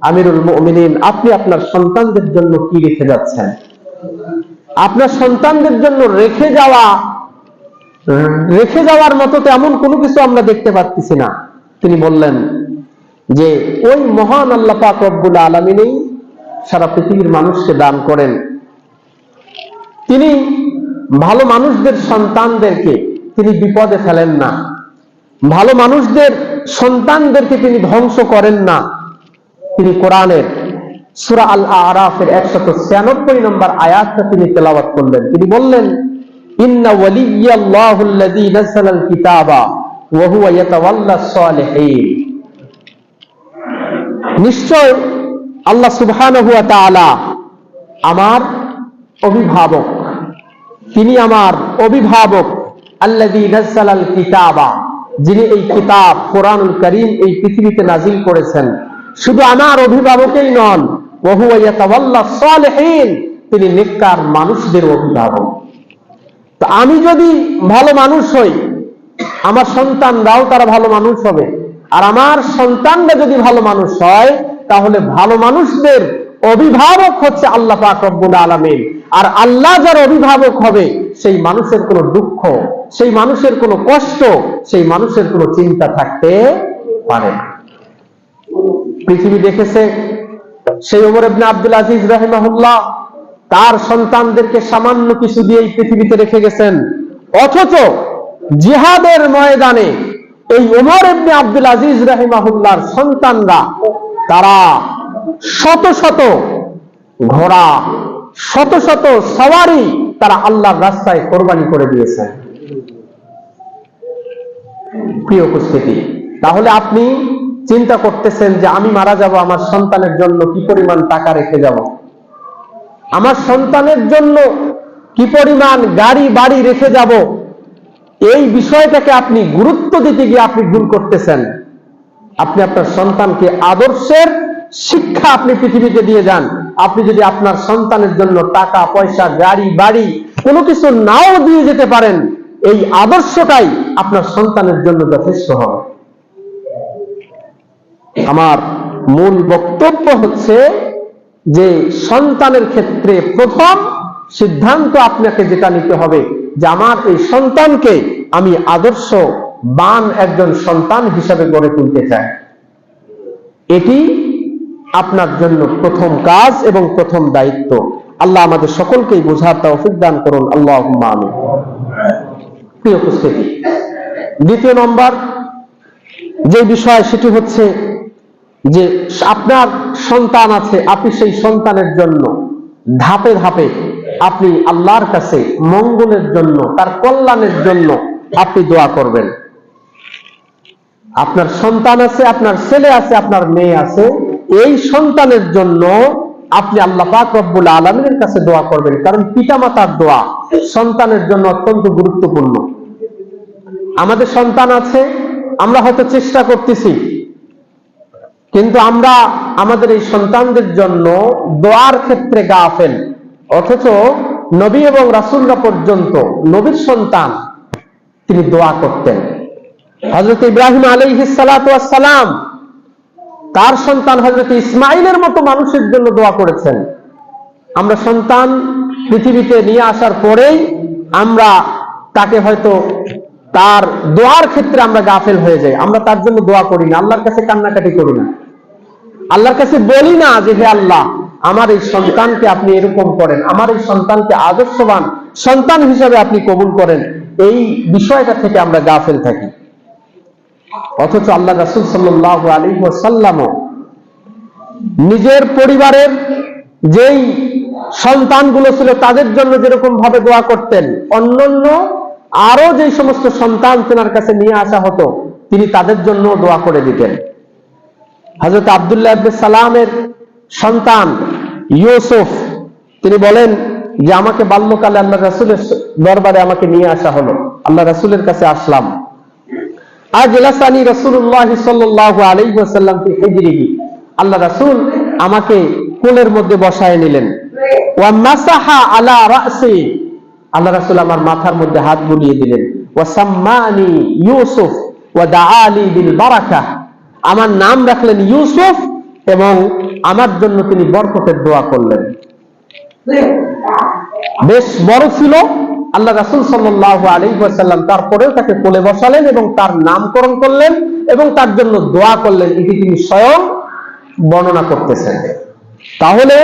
আমিরুল মুমিনিন, আপনি আপনার সন্তানদের জন্য কি রেখে যাচ্ছেন? আপনার সন্তানদের জন্য রেখে যাওয়ার মতো তো এমন কোনো কিছু আমরা দেখতে পাচ্ছি না। তিনি বললেন যে ওই মহান আল্লাহ পাক রব্বুল আলামিনই সারা পৃথিবীর মানুষকে দান করেন। তিনি ভালো মানুষদের সন্তানদেরকে তিনি বিপদে ফেলেন না। ভালো মানুষদের সন্তানদেরকে তিনি ধ্বংস করেন না। তিনি কোরআনের সূরা আল আরাফের 196 নম্বর আয়াতটা তিনি তেলাওয়াত করলেন। তিনি বললেন, ইন্না ওয়ালিয়াল্লাহুল্লাযী নাযালাল কিতাবা ওয়া হুয়া ইয়াতাওয়াল্লাস সালিহিন। নিশ্চয় আল্লাহ সুবহানাহু ওয়া তাআলা আমার অভিভাবক, তিনি আমার অভিভাবক। আল্লাযী নাযালাল কিতাবা, যিনি এই কিতাব কোরআনুল কারীম এই পৃথিবীতে নাজিল করেছেন। শুধু আমার অভিভাবকই নন, ওয়া হুয়া ইয়াতাওয়াল্লাস সালিহিন, তিনি নেককার মানুষদের অভিভাবক। তো আমি যদি ভালো মানুষ হই, আমার সন্তানরাও তারা ভালো মানুষ হবে। আর আমার সন্তানরা যদি ভালো মানুষ হয়, তাহলে ভালো মানুষদের অভিভাবক হচ্ছে আল্লাহ পাক রব্বুল আলামিন। আর আল্লাহ যার অভিভাবক হবে, সেই মানুষের কোনো দুঃখ, সেই মানুষের কোনো কষ্ট, সেই মানুষের কোনো চিন্তা থাকতে পারে না। পৃথিবী দেখেছে, সেই ওমর ইবনে আব্দুল আজিজ রাহিমাহুল্লাহ তার সন্তানদেরকে সামান্য কিছু দিয়েই পৃথিবীতে রেখে গেছেন। অথচ জিহাদের ময়দানে এই ওমর ইবনে আব্দুল আজিজ রাহিমাহুল্লাহর সন্তানরা তারা শত শত ঘোড়া, শত শত সওয়ারি তারা আল্লাহর রাস্তায় কোরবানি করে দিয়েছেন। প্রিয় উপস্থিতি, তাহলে আপনি চিন্তা করতেছেন যে আমি মারা যাব, আমার সন্তানের জন্য কি পরিমাণ টাকা রেখে যাব, আমার সন্তানের জন্য কি পরিমাণ গাড়ি বাড়ি রেখে যাব। এই বিষয়টাকে আপনি গুরুত্ব দিতে গিয়ে আপনি ভুল করতেছেন। আপনি আপনার সন্তানকে আদর্শের শিক্ষা আপনি পৃথিবীতে দিয়ে যান। আপনি যদি আপনার সন্তানের জন্য টাকা পয়সা গাড়ি বাড়ি কোনো কিছু নাও দিয়ে যেতে পারেন, এই আদর্শটাই আপনার সন্তানের জন্য যথেষ্ট হবে। আমার মূল বক্তব্য হচ্ছে যে সন্তানের ক্ষেত্রে প্রথম সিদ্ধান্ত আপনাকে যেটা নিতে হবে যে আমার এই সন্তানকে আমি আদর্শবান একজন সন্তান হিসাবে গড়ে তুলতে চাই। এটি আপনার জন্য প্রথম কাজ এবং প্রথম দায়িত্ব। আল্লাহ আমাদের সকলকেই বোঝার তৌফিক দান করুন, আল্লাহুম্মা আমিন। প্রিয় উপস্থিতি, দ্বিতীয় নম্বর যে বিষয় সেটি হচ্ছে যে আপনার সন্তান আছে, আপনি সেই সন্তানের জন্য ধাপে ধাপে আপনি আল্লাহর কাছে মঙ্গলের জন্য, তার কল্যাণের জন্য আপনি দোয়া করবেন। আপনার সন্তান আছে, আপনার ছেলে আছে, আপনার মেয়ে আছে, এই সন্তানের জন্য আপনি আল্লাহ পাক রব্বুল আলামিনের কাছে দোয়া করবেন। কারণ পিতামাতার দোয়া সন্তানের জন্য অত্যন্ত গুরুত্বপূর্ণ। আমাদের সন্তান আছে, আমরা হয়তো চেষ্টা করতেছি, কিন্তু আমরা আমাদের এই সন্তানদের জন্য দোয়ার ক্ষেত্রে গাফেল। অথচ নবী এবং রাসূলরা পর্যন্ত, নবীর সন্তান তিনি দোয়া করতেন। হযরত ইব্রাহিম আলাইহিস সালাতু ওয়াস সালাম তার সন্তান হযরত ইসমাঈলের মতো মানুষের জন্য দোয়া করেছেন। আমরা সন্তান পৃথিবীতে নিয়ে আসার পরেই আমরা তাকে হয়তো তার দোয়ার ক্ষেত্রে আমরা গাফেল হয়ে যাই। আমরা তার জন্য দোয়া করি না, আল্লাহর কাছে কান্নাকাটি করি না, আল্লাহর কাছে বলি না যে হে আল্লাহ আমার এই সন্তানকে আপনি এরকম করেন, আমার এই সন্তানকে আদর্শবান সন্তান হিসেবে আপনি কবুল করেন। এই বিষয়টা থেকে আমরা গাফেল থাকি। অথচ আল্লাহ রাসূল সাল্লাল্লাহু আলাইহি ওয়াসাল্লাম নিজের পরিবারের যেই সন্তানগুলো ছিল তাদের জন্য যেরকম ভাবে দোয়া করতেন, অন্যান্য আরো যে সমস্ত সন্তান তেনার কাছে নিয়ে আসা হতো তিনি তাদের জন্য দোয়া করে দিতেন। হযরত আব্দুল্লাহ ইবনে সালামের সন্তান ইউসুফ তিনি বলেন যে আমাকে বাল্যকালে আল্লাহ রাসূলের দরবারে আমাকে নিয়ে আসা হলো, আল্লাহ রাসূলের কাছে আসলাম। আজলাসানি রাসূলুল্লাহ সাল্লাল্লাহু আলাইহি ওয়াসাল্লাম ফি হিজরিহি, আল্লাহ রাসূল আমাকে কোলের মধ্যে বসায় নিলেন। ওয়া মাসাহা আলা রাসি, আল্লাহ রাসূল আমার মাথার মধ্যে হাত বুলিয়ে দিলেন। ওয়া সাম্মানি ইউসুফ ওয়া দাআলি বিল বারাকাহ, আমার নাম রাখলেন ইউসুফ এবং আমার জন্য তিনি বরকতের দোয়া করলেন। বেশ বড় ছিল। আল্লাহ রাসূল সাল্লাল্লাহু আলাইহি ওয়াসাল্লাম তারপরেও তাকে কোলে বসালেন এবং তার নামকরণ করলেন এবং তার জন্য দোয়া করলেন। এটি তিনি স্বয়ং বর্ণনা করতেছেন। তাহলে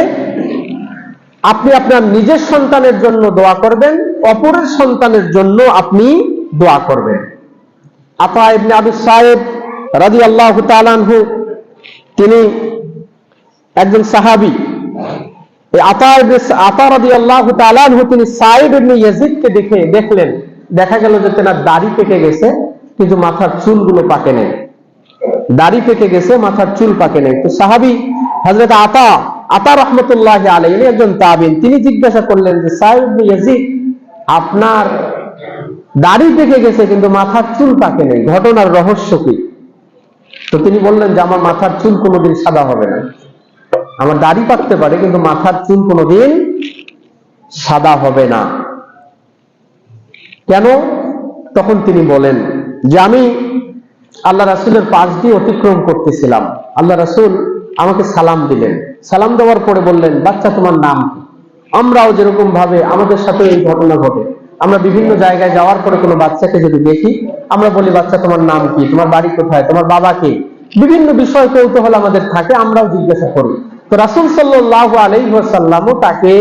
আপনি আপনার নিজের সন্তানের জন্য দোয়া করবেন, অপরের সন্তানের জন্য আপনি দোয়া করবেন। আতা ইবনে আবি সাইদ রাদিয়াল্লাহু তাআলা আনহু, তিনি একজন সাহাবী। এই আতা রাদিয়াল্লাহু তাআলা আনহু তিনি সাইদ ইবনে ইয়াজিদকে দেখলেন, দেখা গেল যে তার দাড়ি পেকে গেছে কিন্তু মাথার চুলগুলো পাকে নেই। দাড়ি পেকে গেছে, মাথার চুল পাকে নেই। তো সাহাবী হযরত আতা রাহমাতুল্লাহি আলাইহি একজন তাবিঈন, তিনি জিজ্ঞাসা করলেন যে সাইদ ইবনে ইয়াজিদ, আপনার দাড়ি পেকে গেছে কিন্তু মাথার চুল পাকে নেই, ঘটনার রহস্য কি? তো তিনি বললেন যে আমার মাথার চুল কোনোদিন সাদা হবে না। আমার দাড়ি পাকতে পারে কিন্তু মাথার চুল কোনোদিন সাদা হবে না। কেন? তখন তিনি বলেন যে আমি আল্লাহ রাসূলের পাশ দিয়ে অতিক্রম করতেছিলাম, আল্লাহ রাসূল আমাকে সালাম দিলেন। সালাম দেওয়ার পরে বললেন, বাচ্চা তোমার নাম কি? আমরাও যেরকম ভাবে আমাদের সাথে এই ঘটনা ঘটে, আমরা বিভিন্ন জায়গায় যাওয়ার পরে কোনো বাচ্চাকে যদি দেখি, আমরা বলি, বাচ্চা তোমার নাম কি, তোমার বাড়ি কোথায়, তোমার বাবা কে? বিভিন্ন বিষয় কৌতূহল আমাদের থাকে, আমরাও জিজ্ঞাসা করি। তো রাসূল সাল্লাল্লাহু আলাইহি ওয়াসাল্লামও তাকে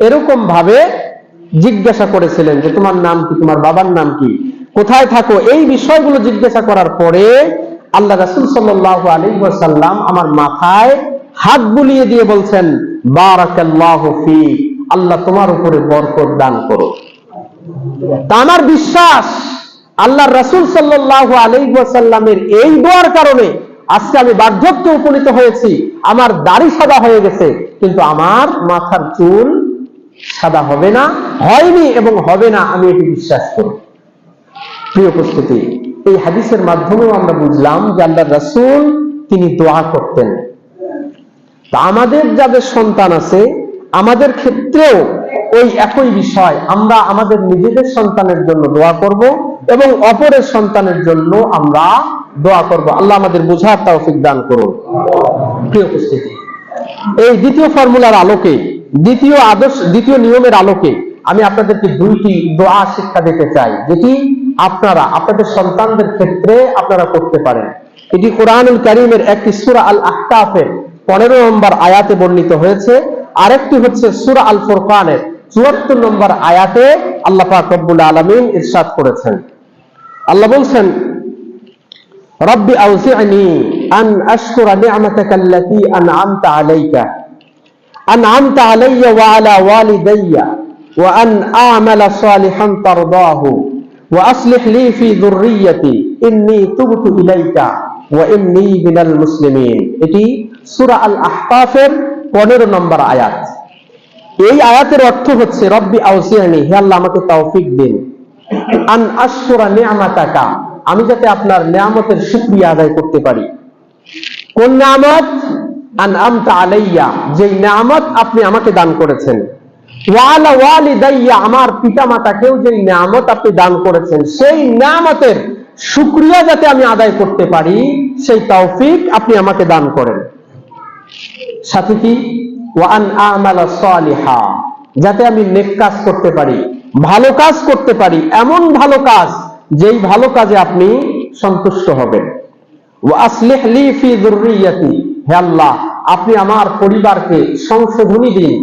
এরকম ভাবে জিজ্ঞাসা করেছিলেন যে তোমার নাম কি, তোমার বাবার নাম কি, কোথায় থাকো, এই বিষয়গুলো জিজ্ঞাসা করার পরে আল্লাহ রাসূল সাল্লাল্লাহু আলাইহি ওয়াসাল্লাম আমার মাথায় হাত বুলিয়ে দিয়ে বলছেন, বারাকাল্লাহু ফীক, আল্লাহ তোমার উপরে বরকত দান করো। তা আমার বিশ্বাস আল্লাহর রাসূল সাল্লাল্লাহু আলাইহি ওয়াসাল্লামের এই দোয়ার কারণে আজকে আমি বার্ধক্যে উপনীত হয়েছি, আমার দাড়ি সাদা হয়ে গেছে কিন্তু আমার মাথার চুল সাদা হবে না, হয়নি এবং হবে না, আমি এটি বিশ্বাস করি। প্রিয় উপস্থিতি, এই হাদিসের মাধ্যমেও আমরা বুঝলাম যে আল্লাহর রাসূল তিনি দোয়া করতেন। তা আমাদের যাদের সন্তান আছে, আমাদের ক্ষেত্রেও ওই একই বিষয়, আমরা আমাদের নিজেদের সন্তানের জন্য দোয়া করব এবং অপরের সন্তানের জন্য আমরা দোয়া করব। আল্লাহ আমাদের বোঝার তৌফিক দান করুন। প্রিয় উপস্থিতি, এই দ্বিতীয় ফর্মুলার আলোকে, দ্বিতীয় নিয়মের আলোকে আমি আপনাদেরকে দুইটি দোয়া শিক্ষা দিতে চাই, যেটি আপনারা আপনাদের সন্তানদের ক্ষেত্রে আপনারা করতে পারেন। এটি কোরআনুল কারীমের একটি সূরা আল আহকাফের 15 নম্বর আয়াতে বর্ণিত হয়েছে, আরেকটি হচ্ছে সূরা আল ফুরকানের 74 নম্বর আয়াতে আল্লাহ পাক রব্বুল আলামিন ইরশাদ করেছেন। আল্লাহ বলছেন, রব্বি আউজি'নি আন আশকুরা নি'মাতাকাল্লাতী আন'আমতা আলাইয়া ওয়া আলা ওয়ালিদাইয়া ওয়া আন আ'মালা সালিহান তারদাহু ওয়া আসলিহ লি ফি যুররিয়্যাতি ইন্নী তুবতু ইলাইকা ওয়া ইন্নী মিনাল মুসলিমিন। এটি সূরা আল আহকাফের 15 নম্বর আয়াত। এই আয়াতের অর্থ হচ্ছে, রব্বি আউজি'নি, হে আল্লাহ আমাকে তৌফিক দিন, আন আশকুরা নি'মাতাকা, আমি যাতে আপনার নিয়ামতের শুকরিয়া আদায় করতে পারি। কোন নিয়ামত? আন'আমতা আলাইয়া, যে নিয়ামত আপনি আমাকে দান করেছেন, ওয়া আলা ওয়ালিদাইয়া, আমার পিতামাতাকেও যে নিয়ামত আপনি দান করেছেন, সেই নিয়ামতের শুকরিয়া যাতে আমি আদায় করতে পারি, সেই তৌফিক আপনি আমাকে দান করেন। সাথে কি? ওয়া আন আ'মালা সালিহা, যাতে আমি নেক কাজ করতে পারি, ভালো কাজ করতে পারি, এমন ভালো কাজ যেই ভালো কাজে আপনি সন্তুষ্ট হবেন। ওয়া আসলিহ লি ফি যুররিয়্যাতি, হে আল্লাহ আপনি আমার পরিবারকে সংশোধনী দিন,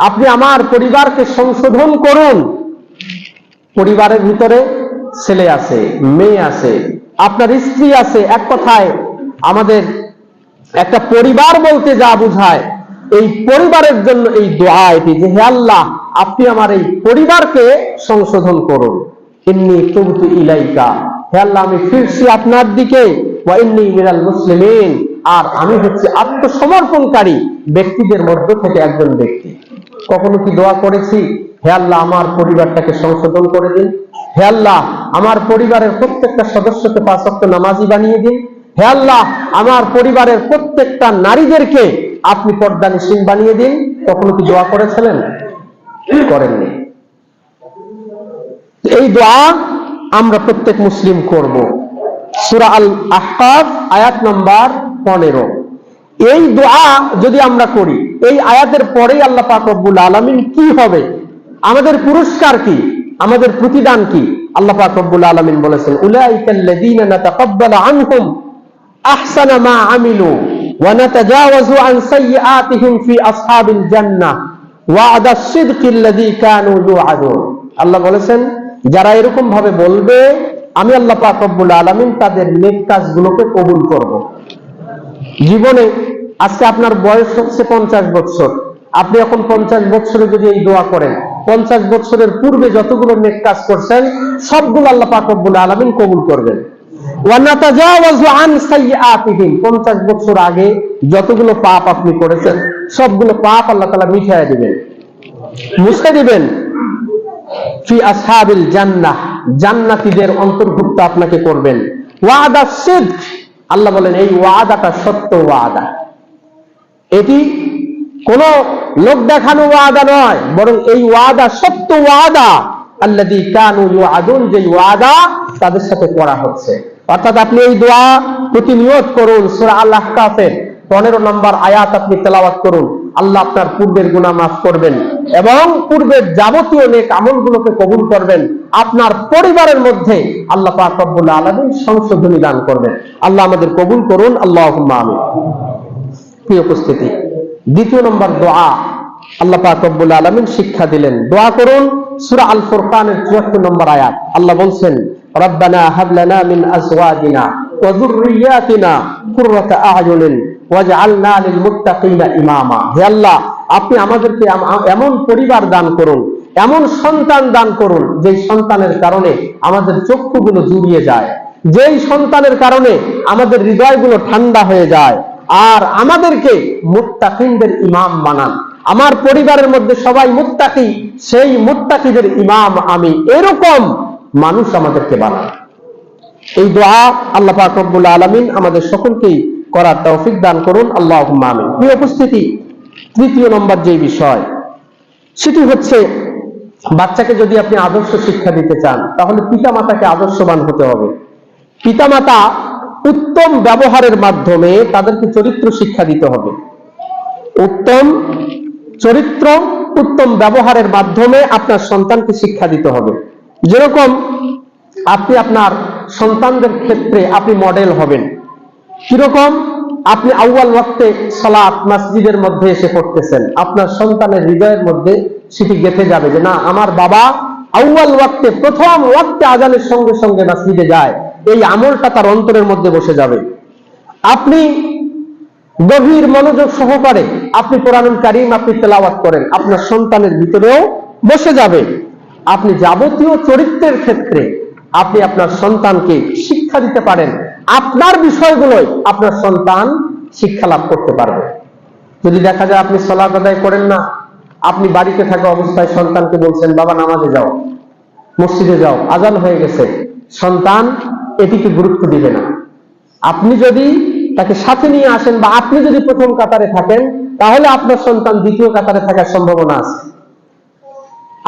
আপনি আমার পরিবারকে সংশোধন করুন। পরিবারের ভিতরে ছেলে আছে, মেয়ে আছে, আপনার স্ত্রী আছে, এক কথায় আমাদের একটা পরিবার বলতে যা বোঝায়, এই পরিবারের জন্য এই দোয়া এটি যে, হে আল্লাহ আপনি আমার এই পরিবারকে সংশোধন করুন। ইন্নী তুবতু ইলাইকা, হে আল্লাহ আমি ফিরছি আপনার দিকে, ওয়া ইন্নী মিনাল মুসলিমিন, আর আমি হচ্ছে আত্মসমর্পণকারী ব্যক্তিদের মধ্য থেকে একজন ব্যক্তি। কখনো কি দোয়া করেছি, হে আল্লাহ আমার পরিবারটাকে সংশোধন করে দিন, হে আল্লাহ আমার পরিবারের প্রত্যেকটা সদস্যকে 5 ওয়াক্ত নামাজি বানিয়ে দিন, হে আল্লাহ আমার পরিবারের প্রত্যেকটা নারীদেরকে আপনি পর্দানিশীন বানিয়ে দিন? কখনো কি দোয়া করেছিলেন? করেননি। এই দোয়া আমরা প্রত্যেক মুসলিম করব। সূরা আল আহকাফ আয়াত নাম্বার 15। এই দোয়া যদি আমরা করি, এই আয়াতের পরেই আল্লাহ পাক রব্বুল আলামিন কি হবে, আমাদের পুরস্কার কি, আমাদের প্রতিদান কি, আল্লাহ পাক রব্বুল আলামিন বলেছেন, উলাইকাল্লাযীনা নাতাকাব্বালু আনহুম আহসানা মা আমিলু ওয়া নাতাজাওয়াজু আন সাইয়্যাতিহিম ফি আসহাবিল জান্নাহ ওয়া'দাস সিদকিল্লাযী কানু ইউআদুন। আল্লাহ বলেছেন, যারা এরকম ভাবে বলবে আমি আল্লাহ পাক রব্বুল আলামিন তাদের নেক কাজগুলোকে কবুল করব। জীবনে আজকে আপনার বয়স হচ্ছে 50 বছর, আপনি এখন 50 বছরে যদি এই দোয়া করেন, 50 বছরের পূর্বে যতগুলো নেক কাজ করছেন সবগুলো আল্লাহ পাক রব্বুল আলামিন কবুল করবেন। ওয়া নাতাজাওয়াজু আন সাইয়্যাতিহিম, 50 বছর আগে যতগুলো পাপ আপনি করেছেন সবগুলো পাপ আল্লাহ তাআলা মিটাইয়া দিবেন, মুছে দিবেন। ফি আসহাবিল জান্নাহ, জান্নাতীদের অন্তর্ভুক্ত আপনাকে করবেন। ওয়াদা সিদক, আল্লাহ বলেন এই ওয়াদাটা সত্য ওয়াদা, এটি কোন লোক দেখানো ওয়াদা নয়, বরং এই ওয়াদা সত্য ওয়াদা। আল্লাযী কানু ইউআদুন, যে ওয়াদা তাদের সাথে করা হচ্ছে। অর্থাৎ আপনি এই দোয়া প্রতিনিয়ত করুন। সূরা আল আহকাফের 15 নম্বর আয়াত আপনি তেলাওয়াত করুন, আল্লাহ আপনার পূর্বের গুনাহ মাফ করবেন এবং পূর্বের যাবতীয় নেক আমলগুলোকে কবুল করবেন। আপনার পরিবারের মধ্যে আল্লাহ পাক রব্বুল আলামিন সংশোধনী দান করবেন। আল্লাহ আমাদের কবুল করুন, আল্লাহুম্মা আমিন। প্রিয় উপস্থিতি, দ্বিতীয় নম্বর দোয়া আল্লাহ পাক রব্বুল আলামিন শিক্ষা দিলেন। দোয়া করুন সূরা আল ফুরকানের 74 নম্বর আয়াত। আল্লাহ বলছেন, রব্বানা হাব লানা মিন আজওয়াজিনা ওয়া যুররিয়াতিনা কুররাতা আ'য়ুনিন ওয়াজআলনা লিল মুত্তাকিনা ইমামা। হে আল্লাহ, আপনি আমাদেরকে এমন পরিবার দান করুন, এমন সন্তান দান করুন, যেই সন্তানের কারণে আমাদের চক্ষুগুলো জুড়িয়ে যায়, যেই সন্তানের কারণে আমাদের হৃদয়গুলো ঠান্ডা হয়ে যায়, আর আমাদেরকে মুত্তাকিনদের ইমাম বানান। আমার পরিবারের মধ্যে সবাই মুত্তাকি, সেই মুত্তাকিদের ইমাম আমি, এরকম মানুষ আমাদেরকে বানান। এই দোয়া আল্লাহ পাক রব্বুল আলামিন আমাদের সকলকেই করার তৌফিক দান করুন, আল্লাহুম্মা আমিন। প্রিয় উপস্থিতি, তৃতীয় নম্বর যে বিষয়, সেটি হচ্ছে বাচ্চাকে যদি আপনি আদর্শ শিক্ষা দিতে চান তাহলে পিতামাতাকে আদর্শবান হতে হবে। পিতামাতা উত্তম ব্যবহারের মাধ্যমে তাদেরকে চরিত্র শিক্ষা দিতে হবে। উত্তম চরিত্র, উত্তম ব্যবহারের মাধ্যমে আপনার সন্তানকে শিক্ষা দিতে হবে। যেরকম আপনি আপনার সন্তানদের ক্ষেত্রে আপনি মডেল হবেন। কিরকম? আপনি আউয়াল ওয়াক্তে সালাত মসজিদের মধ্যে এসে পড়তেছেন, আপনার সন্তানের হৃদয়ের মধ্যে সেটি গেঁথে যাবে যে না, আমার বাবা আউয়াল ওয়াক্তে, প্রথম ওয়াক্তে আজানের সঙ্গে সঙ্গে মসজিদে যায়, এই আমলটা তার অন্তরের মধ্যে বসে যাবে। আপনি গভীর মনোযোগ সহকারে আপনি কোরআনুল কারীম আপনি তেলাওয়াত করেন, আপনার সন্তানের ভিতরেও বসে যাবে। আপনি যাবতীয় চরিত্রের ক্ষেত্রে আপনি আপনার সন্তানকে শিক্ষা দিতে পারেন, আপনার বিষয়গুলোই আপনার সন্তান শিক্ষা লাভ করতে পারবে। যদি দেখা যায় আপনি সালাত আদায় করেন না, আপনি বাড়িতে থাকা অবস্থায় সন্তানকে বলছেন বাবা নামাজে যাও, মসজিদে যাও, আজান হয়ে গেছে, সন্তান এটিকে গুরুত্ব দিবে না। আপনি যদি তাকে সাথে নিয়ে আসেন বা আপনি যদি প্রথম কাতারে থাকেন, তাহলে আপনার সন্তান দ্বিতীয় কাতারে থাকার সম্ভাবনা আছে।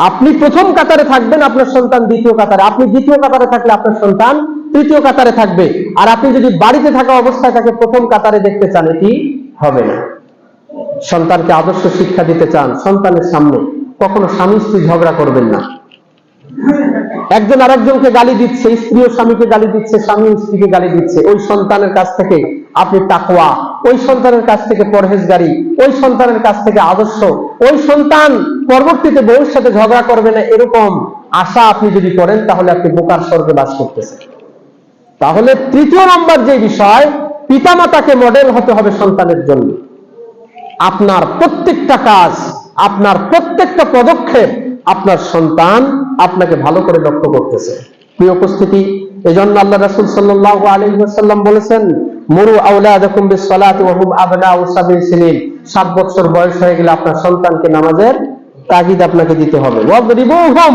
আপনি প্রথম কাতারে থাকবেন, আপনার সন্তান দ্বিতীয় কাতারে, আপনি দ্বিতীয় কাতারে থাকলে আপনার সন্তান তৃতীয় কাতারে থাকবে। আর আপনি যদি বাড়িতে থাকা অবস্থায় তাকে প্রথম কাতারে দেখতে চান, এটি হবে না। সন্তানকে আদর্শ শিক্ষা দিতে চান, সন্তানের সামনে কখনো স্বামী স্ত্রী ঝগড়া করবেন না। একজন আরেকজনকে গালি দিচ্ছে, স্ত্রীও স্বামীকে গালি দিচ্ছে, স্বামী স্ত্রীকে গালি দিচ্ছে, ওই সন্তানের কাছ থেকে আপনি তাকওয়া, ওই সন্তানের কাছ থেকে পরহেজগারি, ওই সন্তানের কাছ থেকে আদর্শ, ওই সন্তান পরবর্তীতে বউর সাথে ঝগড়া করবে না, এরকম আশা আপনি যদি করেন তাহলে আপনি বোকার স্বর্গে বাস করতেছেন। তাহলে তৃতীয় নম্বর যে বিষয়, পিতামাতাকে মডেল হতে হবে সন্তানের জন্য। আপনার প্রত্যেকটা কাজ, আপনার প্রত্যেকটা পদক্ষেপ আপনার সন্তান আপনাকে ভালো করে লক্ষ্য করতেছে। প্রিয় উপস্থিতি, এজন্য আল্লাহ রাসূল সাল্লাল্লাহু আলাইহি ওয়াসাল্লাম বলেছেন, মুরু আওলাদাকুম বিস-সালাতি ওয়া হুম আবনাউ 7 সিনিন, 7 বছর বয়স হয়ে গেলে আপনার সন্তানকে নামাজের তাগিদ আপনাকে দিতে হবে। ওয়াদরিবুহুম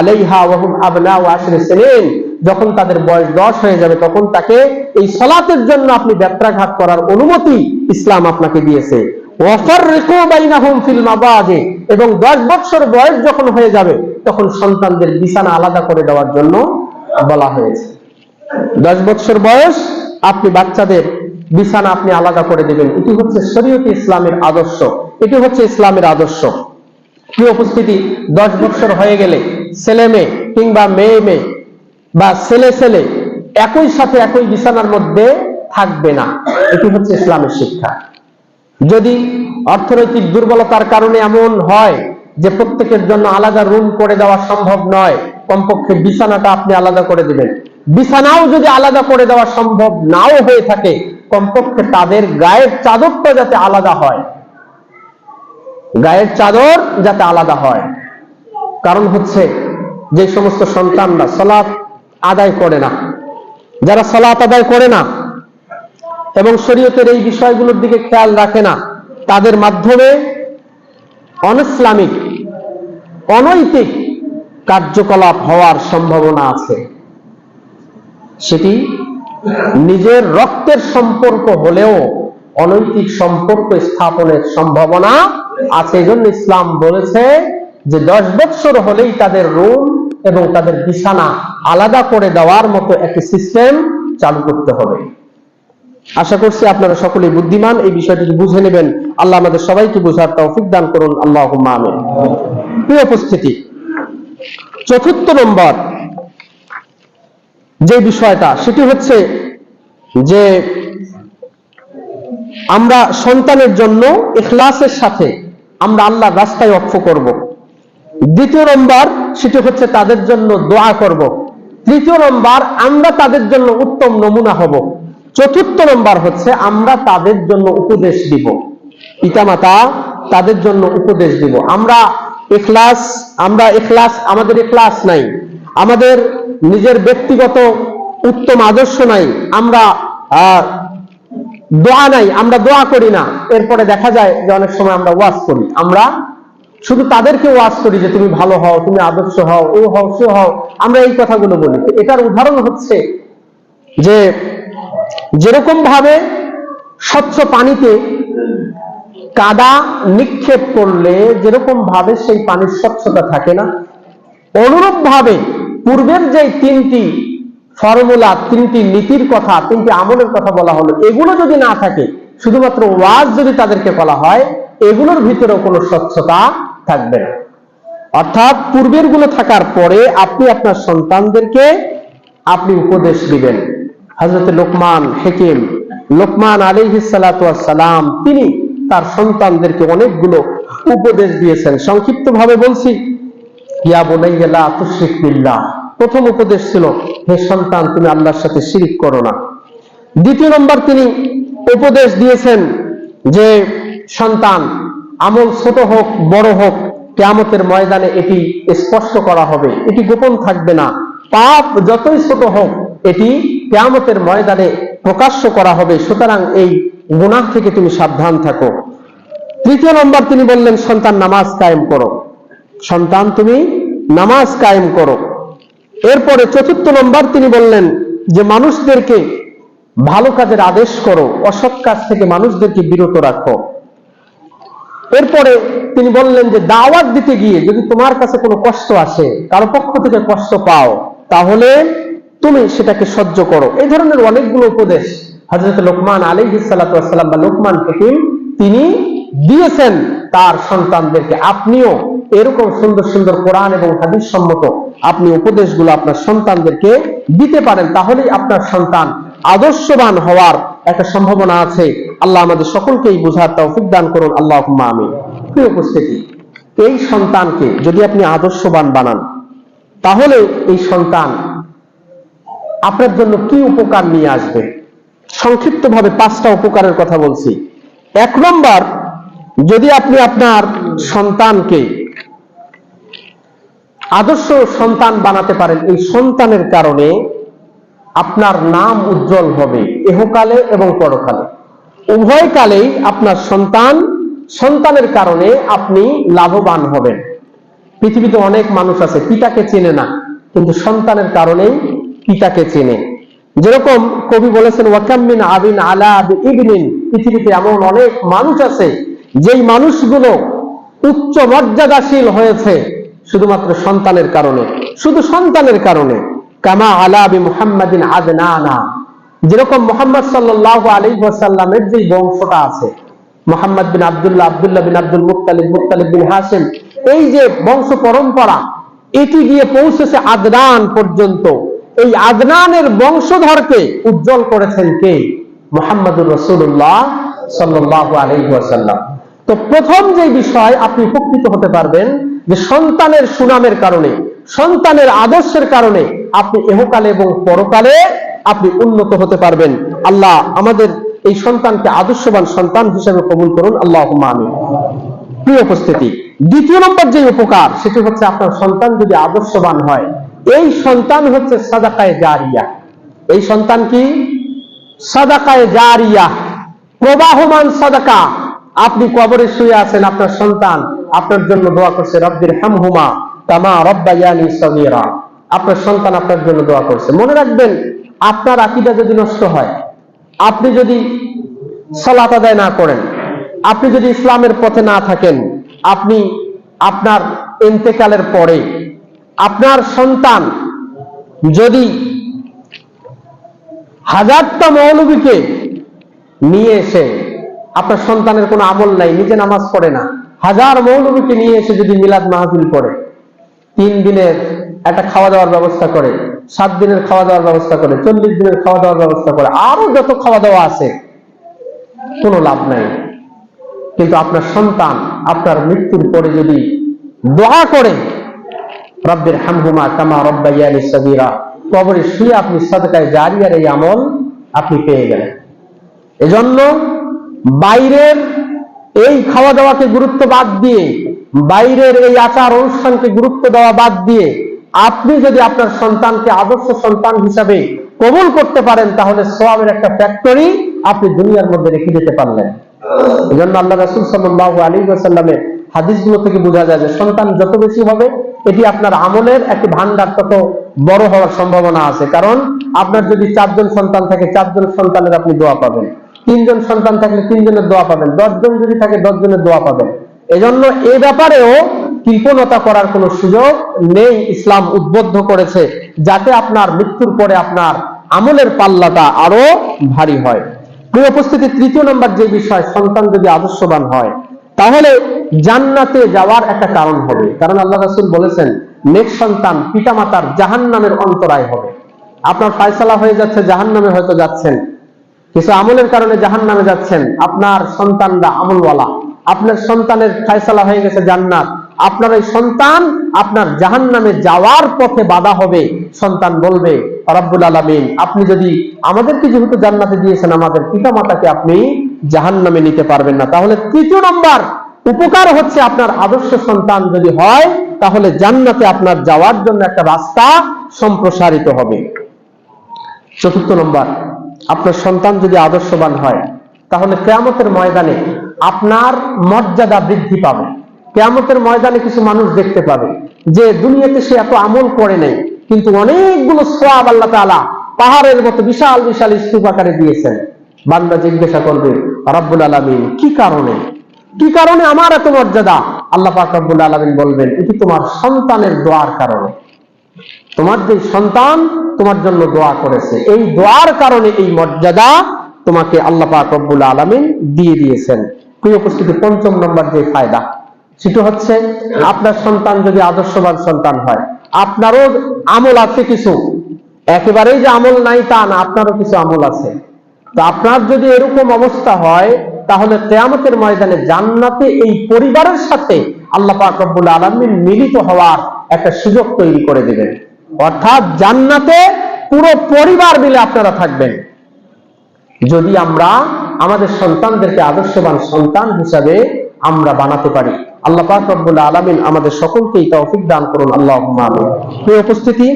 আলাইহা ওয়া হুম আবনাউ 10 সিনিন, যখন তাদের বয়স 10 হয়ে যাবে তখন তাকে এই সালাতের জন্য আপনি ব্যত্রাঘাত করার অনুমতি ইসলাম আপনাকে দিয়েছে। ওয়াফাররিকু বাইনাহুম ফিল মাবাজি, এবং 10 বছর বয়স যখন হয়ে যাবে তখন সন্তানদের বিছানা আলাদা করে দেওয়ার জন্য বলা হয়েছে। 10 বছর বয়স আপনি বাচ্চাদের বিছানা আপনি আলাদা করে দিবেন, এটি হচ্ছে শরীয়তে ইসলামের আদর্শ, এটি হচ্ছে ইসলামের আদর্শ। প্রিয় উপস্থিতি, 10 বছর হয়ে গেলে ছেলে মেয়ে কিংবা মেয়ে মেয়ে বা ছেলে ছেলে একই সাথে একই বিছানার মধ্যে থাকবে না, এটি হচ্ছে ইসলামের শিক্ষা। যদি অর্থনৈতিক দুর্বলতার কারণে এমন হয় যে প্রত্যেকের জন্য আলাদা রুম করে দেওয়া সম্ভব নয়, কমপক্ষে বিছানাটা আপনি আলাদা করে দিবেন। বিছানাও যদি আলাদা করে দেওয়া সম্ভব নাও হয়ে থাকে, কমপক্ষে তাদের গায়ের চাদরটা যাতে আলাদা হয়, গায়ের চাদর যাতে আলাদা হয়। কারণ হচ্ছে যে সমস্ত সন্তানরা সালাত আদায় করে না, যারা সালাত আদায় করে না এবং শরীয়তের এই বিষয়গুলোর দিকে খেয়াল রাখে না, তাদের মাধ্যমে অনইসলামিক অনৈতিক কার্যকলাপ হওয়ার সম্ভাবনা আছে। সেটি নিজের রক্তের সম্পর্ক হলেও অনৈতিক সম্পর্ক স্থাপনের সম্ভাবনা আছে। এই জন্য ইসলাম বলেছে যে 10 বছর হলেই তাদের রুম এবং তাদের বিছানা আলাদা করে দেওয়ার মতো একটি সিস্টেম চালু করতে হবে। আশা করছি আপনারা সকলেই বুদ্ধিমান, এই বিষয়টি বুঝে নেবেন। আল্লাহ আমাদের সবাইকে বোঝার তৌফিক দান করুন, আল্লাহুম্মা আমিন। প্রিয় উপস্থিতি, চতুর্থ নম্বর যে বিষয়টা, সেটি হচ্ছে যে আমরা সন্তানের জন্য ইখলাসের সাথে আমরা আল্লাহর রাস্তায় ওয়াকফ করব। দ্বিতীয় নম্বর সেটি হচ্ছে তাদের জন্য দোয়া করব। তৃতীয় নম্বর আমরা তাদের জন্য উত্তম নমুনা হব। চতুর্থ নম্বর হচ্ছে আমরা তাদের জন্য উপদেশ দিব, পিতামাতা তাদের জন্য উপদেশ দিব। আমরা ইখলাস আমাদের ইখলাস নাই, আমাদের নিজের ব্যক্তিগত উত্তম আদর্শ নাই, আমরা দোয়া নাই, আমরা দোয়া করি না। এরপরে দেখা যায় যে অনেক সময় আমরা ওয়াজ করি, আমরা শুধু তাদেরকে ওয়াজ করি যে তুমি ভালো হও, তুমি আদর্শ হও, ও হও, সে হও, আমরা এই কথাগুলো বলি। এটার উদাহরণ হচ্ছে যে যেরকম ভাবে স্বচ্ছ পানিতে কাদা নিক্ষেপ করলে যেরকম ভাবে সেই পানির স্বচ্ছতা থাকে না, অনুরূপ ভাবে পূর্বের যে 3টি ফর্মুলা, 3টি নীতির কথা, 3টি আমলের কথা বলা হলো, এগুলো যদি না থাকে, শুধুমাত্র ওয়াজ যদি তাদেরকে বলা হয়, এগুলোর ভিতরেও কোনো স্বচ্ছতা থাকবে না। অর্থাৎ পূর্বের গুলো থাকার পরে আপনি আপনার সন্তানদেরকে আপনি উপদেশ দিবেন। হযরত লোকমান হাকিম, লোকমান আলাইহিস সালাতু ওয়াস সালাম, তিনি তার সন্তানদেরকে অনেকগুলো উপদেশ দিয়েছেন। সংক্ষিপ্ত ভাবে বলছি, ইয়া বুনাইয়া লা তুশরিক বিল্লাহ। প্রথম উপদেশ ছিল, হে সন্তান তুমি আল্লাহর সাথে শিরিক করো না। দ্বিতীয় নম্বর তিনি উপদেশ দিয়েছেন যে সন্তান, আমল ছোট হোক বড় হোক, কিয়ামতের ময়দানে এটি স্পষ্ট করা হবে, এটি গোপন থাকবে না। পাপ যতই ছোট হোক, এটি কিয়ামতের ময়দানে প্রকাশ্য করা হবে, সুতরাং এই গুনাহ থেকে তুমি সাবধান থাকো। তৃতীয় নম্বর তিনি বললেন, সন্তান নামাজ কায়েম করো, সন্তান তুমি নামাজ কায়েম করো। এরপরে চতুর্থ নম্বর তিনি বললেন যে মানুষদেরকে ভালো কাজের আদেশ করো, অসৎ কাজ থেকে মানুষদেরকে বিরত রাখো। এরপরে তিনি বললেন যে দাওয়াত দিতে গিয়ে যদি তোমার কাছে কোনো কষ্ট আসে, কারো পক্ষ থেকে কষ্ট পাও, তাহলে তুমি সেটাকে সহ্য করো। এই ধরনের অনেকগুলো উপদেশ হযরত লোকমান আলাইহিস সালাতু ওয়াস সালাম বা লোকমান হাকিম তিনি দিয়েছেন তার সন্তানদেরকে। আপনিও এরকম সুন্দর সুন্দর কোরআন এবং হাদিস সম্মত আপনি উপদেশগুলো আপনার সন্তানদেরকে দিতে পারেন, তাহলেই আপনার সন্তান আদর্শবান হওয়ার একটা সম্ভাবনা আছে। আল্লাহ আমাদের সকলকেই বোঝার তৌফিক দান করুন, আল্লাহুম্মা আমিন। প্রিয় উপস্থিতি, এই সন্তানকে যদি আপনি আদর্শবান বানান, তাহলে এই সন্তান আপনার জন্য কি উপকার নিয়ে আসবে? সংক্ষিপ্তভাবে 5টা উপকারের কথা বলছি। 1 নম্বর, যদি আপনি আপনার সন্তানকে আদর্শ সন্তান বানাতে পারেন, এই সন্তানের কারণে আপনার নাম উজ্জ্বল হবে ইহকালে এবং পরকালে, উভয় কালেই আপনার সন্তানের কারণে আপনি লাভবান হবেন। পৃথিবীতে অনেক মানুষ আছে পিতাকে চেনে না, কিন্তু সন্তানের কারণেই পিতাকে চেনে। যেরকম কবি বলেছেন, ওয়াকাম মিন আবিন আলা আবি ইবনিন, পৃথিবীতে এমন অনেক মানুষ আছে যেই মানুষগুলো উচ্চ মর্যাদাশীল হয়েছে শুধুমাত্র সন্তানের কারণে, শুধু সন্তানের কারণে। কামা আলা আবি মুহাম্মাদিন আদনানা, যেরকম মুহাম্মদ সাল্লাল্লাহু আলাইহি ওয়াসাল্লামের যে বংশটা আছে, মুহাম্মদ বিন আব্দুল্লাহ, আব্দুল্লাহ বিন আব্দুল মুত্তালিব, মুত্তালিব বিন হাশিম, এই যে বংশ পরম্পরা, এটি গিয়ে পৌঁছেছে আদনান পর্যন্ত। এই আদনানের বংশধরকে উজ্জ্বল করেছেন কে? মুহাম্মদুর রাসূলুল্লাহ সাল্লাল্লাহু আলাইহি ওয়াসাল্লাম। তো প্রথম যে বিষয় আপনি উপকৃত হতে পারবেন যে সন্তানের সুনামের কারণে, সন্তানের আদর্শের কারণে আপনি ইহকালে এবং পরকালে আপনি উন্নত হতে পারবেন। আল্লাহ আমাদের এই সন্তানকে আদর্শবান সন্তান হিসেবে কবুল করুন, আল্লাহুম্মা আমিন। প্রিয় উপস্থিতি, দ্বিতীয় নম্বর যে উপকার সেটি হচ্ছে আপনার সন্তান যদি আদর্শবান হয়, এই সন্তান হচ্ছে সাদাকায়ে জারিয়া। এই সন্তান কি? সাদাকায়ে জারিয়া, প্রবাহমান সাদাকা। আপনি কবরে শুয়ে আছেন, আপনার সন্তান আপনার জন্য দোয়া করছে, রব্বির হামহুমা কামা রাব্বায়ানি সগীরা। আপনার সন্তান আপনার জন্য দোয়া করছে। মনে রাখবেন, আপনার আকীদা যদি নষ্ট হয়, আপনি যদি সালাত আদায় না করেন, আপনি যদি ইসলামের পথে না থাকেন, আপনি আপনার ইন্তেকালের পরে আপনার সন্তান যদি হাজারটা মৌলবীকে নিয়ে এসে, আপনার সন্তানের কোনো আমল নাই, নিজে নামাজ পড়ে না, হাজার মৌলবীকে নিয়ে এসে যদি মিলাদ মাহফিল করে, 3 দিনের একটা খাওয়া দাওয়ার ব্যবস্থা করে, 7 দিনের খাওয়া দাওয়ার ব্যবস্থা করে, 40 দিনের খাওয়া দাওয়ার ব্যবস্থা করে, আরো যত খাওয়া দাওয়া আছে, কোনো লাভ নাই। কিন্তু আপনার সন্তান আপনার মৃত্যুর পরে যদি দোয়া করে, রব্বির হামহুমা কামা রাব্বায়ানি সগীরা, কবরে শুয়ে আপনি সাদকায়ে জারিয়ার এই আমল আপনি পেয়ে গেলেন। এজন্য বাইরের এই খাওয়া দাওয়াকে গুরুত্ব বাদ দিয়ে, বাইরের এই আচার অনুষ্ঠানকে গুরুত্ব দেওয়া বাদ দিয়ে, আপনি যদি আপনার সন্তানকে আদর্শ সন্তান হিসাবে কবুল করতে পারেন, তাহলে সওয়াবের একটা ফ্যাক্টরি আপনি দুনিয়ার মধ্যে রেখে দিতে পারলেন। এজন্য আল্লাহ রাসূল সাল্লাল্লাহু আলাইহি ওয়াসাল্লামের হাদিসগুলো থেকে বোঝা যায় যে সন্তান যত বেশি হবে, এটি আপনার আমলের একটি ভান্ডার তত বড় হওয়ার সম্ভাবনা আছে। কারণ আপনার যদি 4 জন সন্তান থাকে, 4 জন সন্তানের আপনি দোয়া পাবেন, 3 জন সন্তান থাকলে 3 জনের দোয়া পাবেন, 10 জন যদি থাকে 10 জনের দোয়া পাবেন। এজন্য এই ব্যাপারেও কৃপণতা করার কোনো সুযোগ নেই। ইসলাম উদ্বুদ্ধ করেছে যাতে আপনার মৃত্যুর পরে আপনার আমলের পাল্লাটা আরো ভারী হয়। প্রিয় উপস্থিতি, তৃতীয় নম্বর যে বিষয়, সন্তান যদি আদর্শবান হয় তাহলে জান্নাতে যাওয়ার একটা কারণ হবে। কারণ আল্লাহ রাসূল বলেছেন, নেক সন্তান পিতামাতার জাহান্নামের অন্তরায় হবে। আপনার ফয়সালা হয়ে যাচ্ছে জাহান্নামে হয়তো যাচ্ছেন, কিছু আমলের কারণে জাহান্নামে যাচ্ছেন, আপনার সন্তানরা আমলওয়ালা, আপনার সন্তানের ফয়সালা হয়ে গেছে জান্নাত, আপনার এই সন্তান আপনার জাহান্নামে যাওয়ার পথে বাধা হবে। সন্তান বলবে, রব্বুল আলামিন, আপনি যদি আমাদেরকে যেহেতু জান্নাতে দিয়েছেন, আমাদের পিতামাতাকে আপনি জাহান্নামে নিতে পারবেন না। তাহলে তৃতীয় নম্বর উপকার হচ্ছে, আপনার আদর্শ সন্তান যদি হয় তাহলে জান্নাতে আপনার যাওয়ার জন্য একটা রাস্তা সম্প্রসারিত হবে। চতুর্থ নম্বর, আপনার সন্তান যদি আদর্শবান হয় তাহলে কিয়ামতের ময়দানে আপনার মর্যাদা বৃদ্ধি পাবে। কিয়ামতের ময়দানে কিছু মানুষ দেখতে পাবে যে দুনিয়াতে সে এত আমল করে নেই, কিন্তু অনেকগুলো সওয়াব আল্লাহ তাআলা পাহাড়ের মতো বিশাল বিশাল স্তূপ আকারে দিয়েছেন। বান্দা জিজ্ঞাসা করবে, রব্বুল আলামিন, কি কারণে আমার এত মর্যাদা? আল্লাহ পাক রব্বুল আলামিন বলবেন, এটি তোমার সন্তানের দোয়ার কারণে। তোমার যে সন্তান তোমার জন্য দোয়া করেছে, এই দোয়ার কারণে এই মর্যাদা তোমাকে আল্লাহ পাক রব্বুল আলামিন দিয়ে দিয়েছেন। প্রিয় উপস্থিতি, পঞ্চম নম্বর যে ফায়দা সেটা হচ্ছে, আপনার সন্তান যদি আদর্শবান সন্তান হয়, আপনারও আমল আছে কিছু, একেবারেই যে আমল নাই তা না, আপনারও কিছু আমল আছে। তো আপনার যদি এরকম অবস্থা হয় তাহলে কিয়ামতের ময়দানে জান্নাতে এই পরিবারের সাথে আল্লাহ পাক রব্বুল আলামিন মিলিত হওয়ার একটা সুযোগ তৈরি করে দিবেন। অর্থাৎ জান্নাতে পুরো পরিবার মিলে আপনারা থাকবেন। যদি আমরা আমাদের সন্তানদেরকে আদর্শবান সন্তান হিসাবে আমরা বানাতে পারি, আল্লাহ পাক রব্বুল আলামিন আমাদের সকলকেই তৌফিক দান করুন, আল্লাহুম্মা আমিন। প্রিয় উপস্থিতি,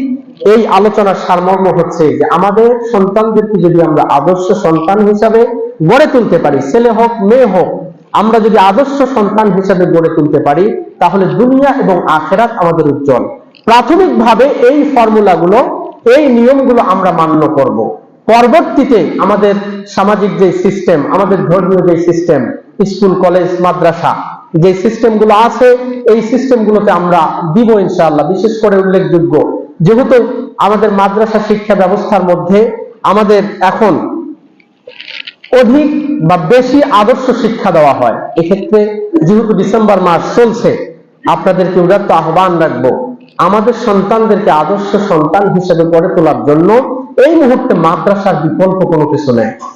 এই আলোচনার সারমর্ম হচ্ছে যে আমাদের সন্তানদেরকে যদি আমরা আদর্শ সন্তান হিসাবে গড়ে তুলতে পারি, ছেলে হোক মেয়ে হোক, আমরা যদি আদর্শ সন্তান হিসাবে গড়ে তুলতে পারি তাহলে দুনিয়া এবং আখিরাত আমাদের উজ্জ্বল। প্রাথমিকভাবে এই ফর্মুলাগুলো, এই নিয়মগুলো আমরা মান্য করব। পরবর্তীতে আমাদের সামাজিক যে সিস্টেম, আমাদের ধর্মীয় যে সিস্টেম, স্কুল কলেজ মাদ্রাসা যে সিস্টেমগুলো আছে, এই সিস্টেমগুলোতে আমরা দিব ইনশাআল্লাহ। বিশেষ করে উল্লেখযোগ্য, যেহেতু আমাদের মাদ্রাসা শিক্ষা ব্যবস্থার মধ্যে আমাদের এখন অধিক বা বেশি আদর্শ শিক্ষা দেওয়া হয়, এক্ষেত্রে যেহেতু ডিসেম্বর মাস চলছে, আপনাদেরকে উদাত্ত আহ্বান রাখবো, আমাদের সন্তানদেরকে আদর্শ সন্তান হিসেবে গড়ে তোলার জন্য এই মুহূর্তে মাদ্রাসার বিকল্প কোনো কিছু নেই।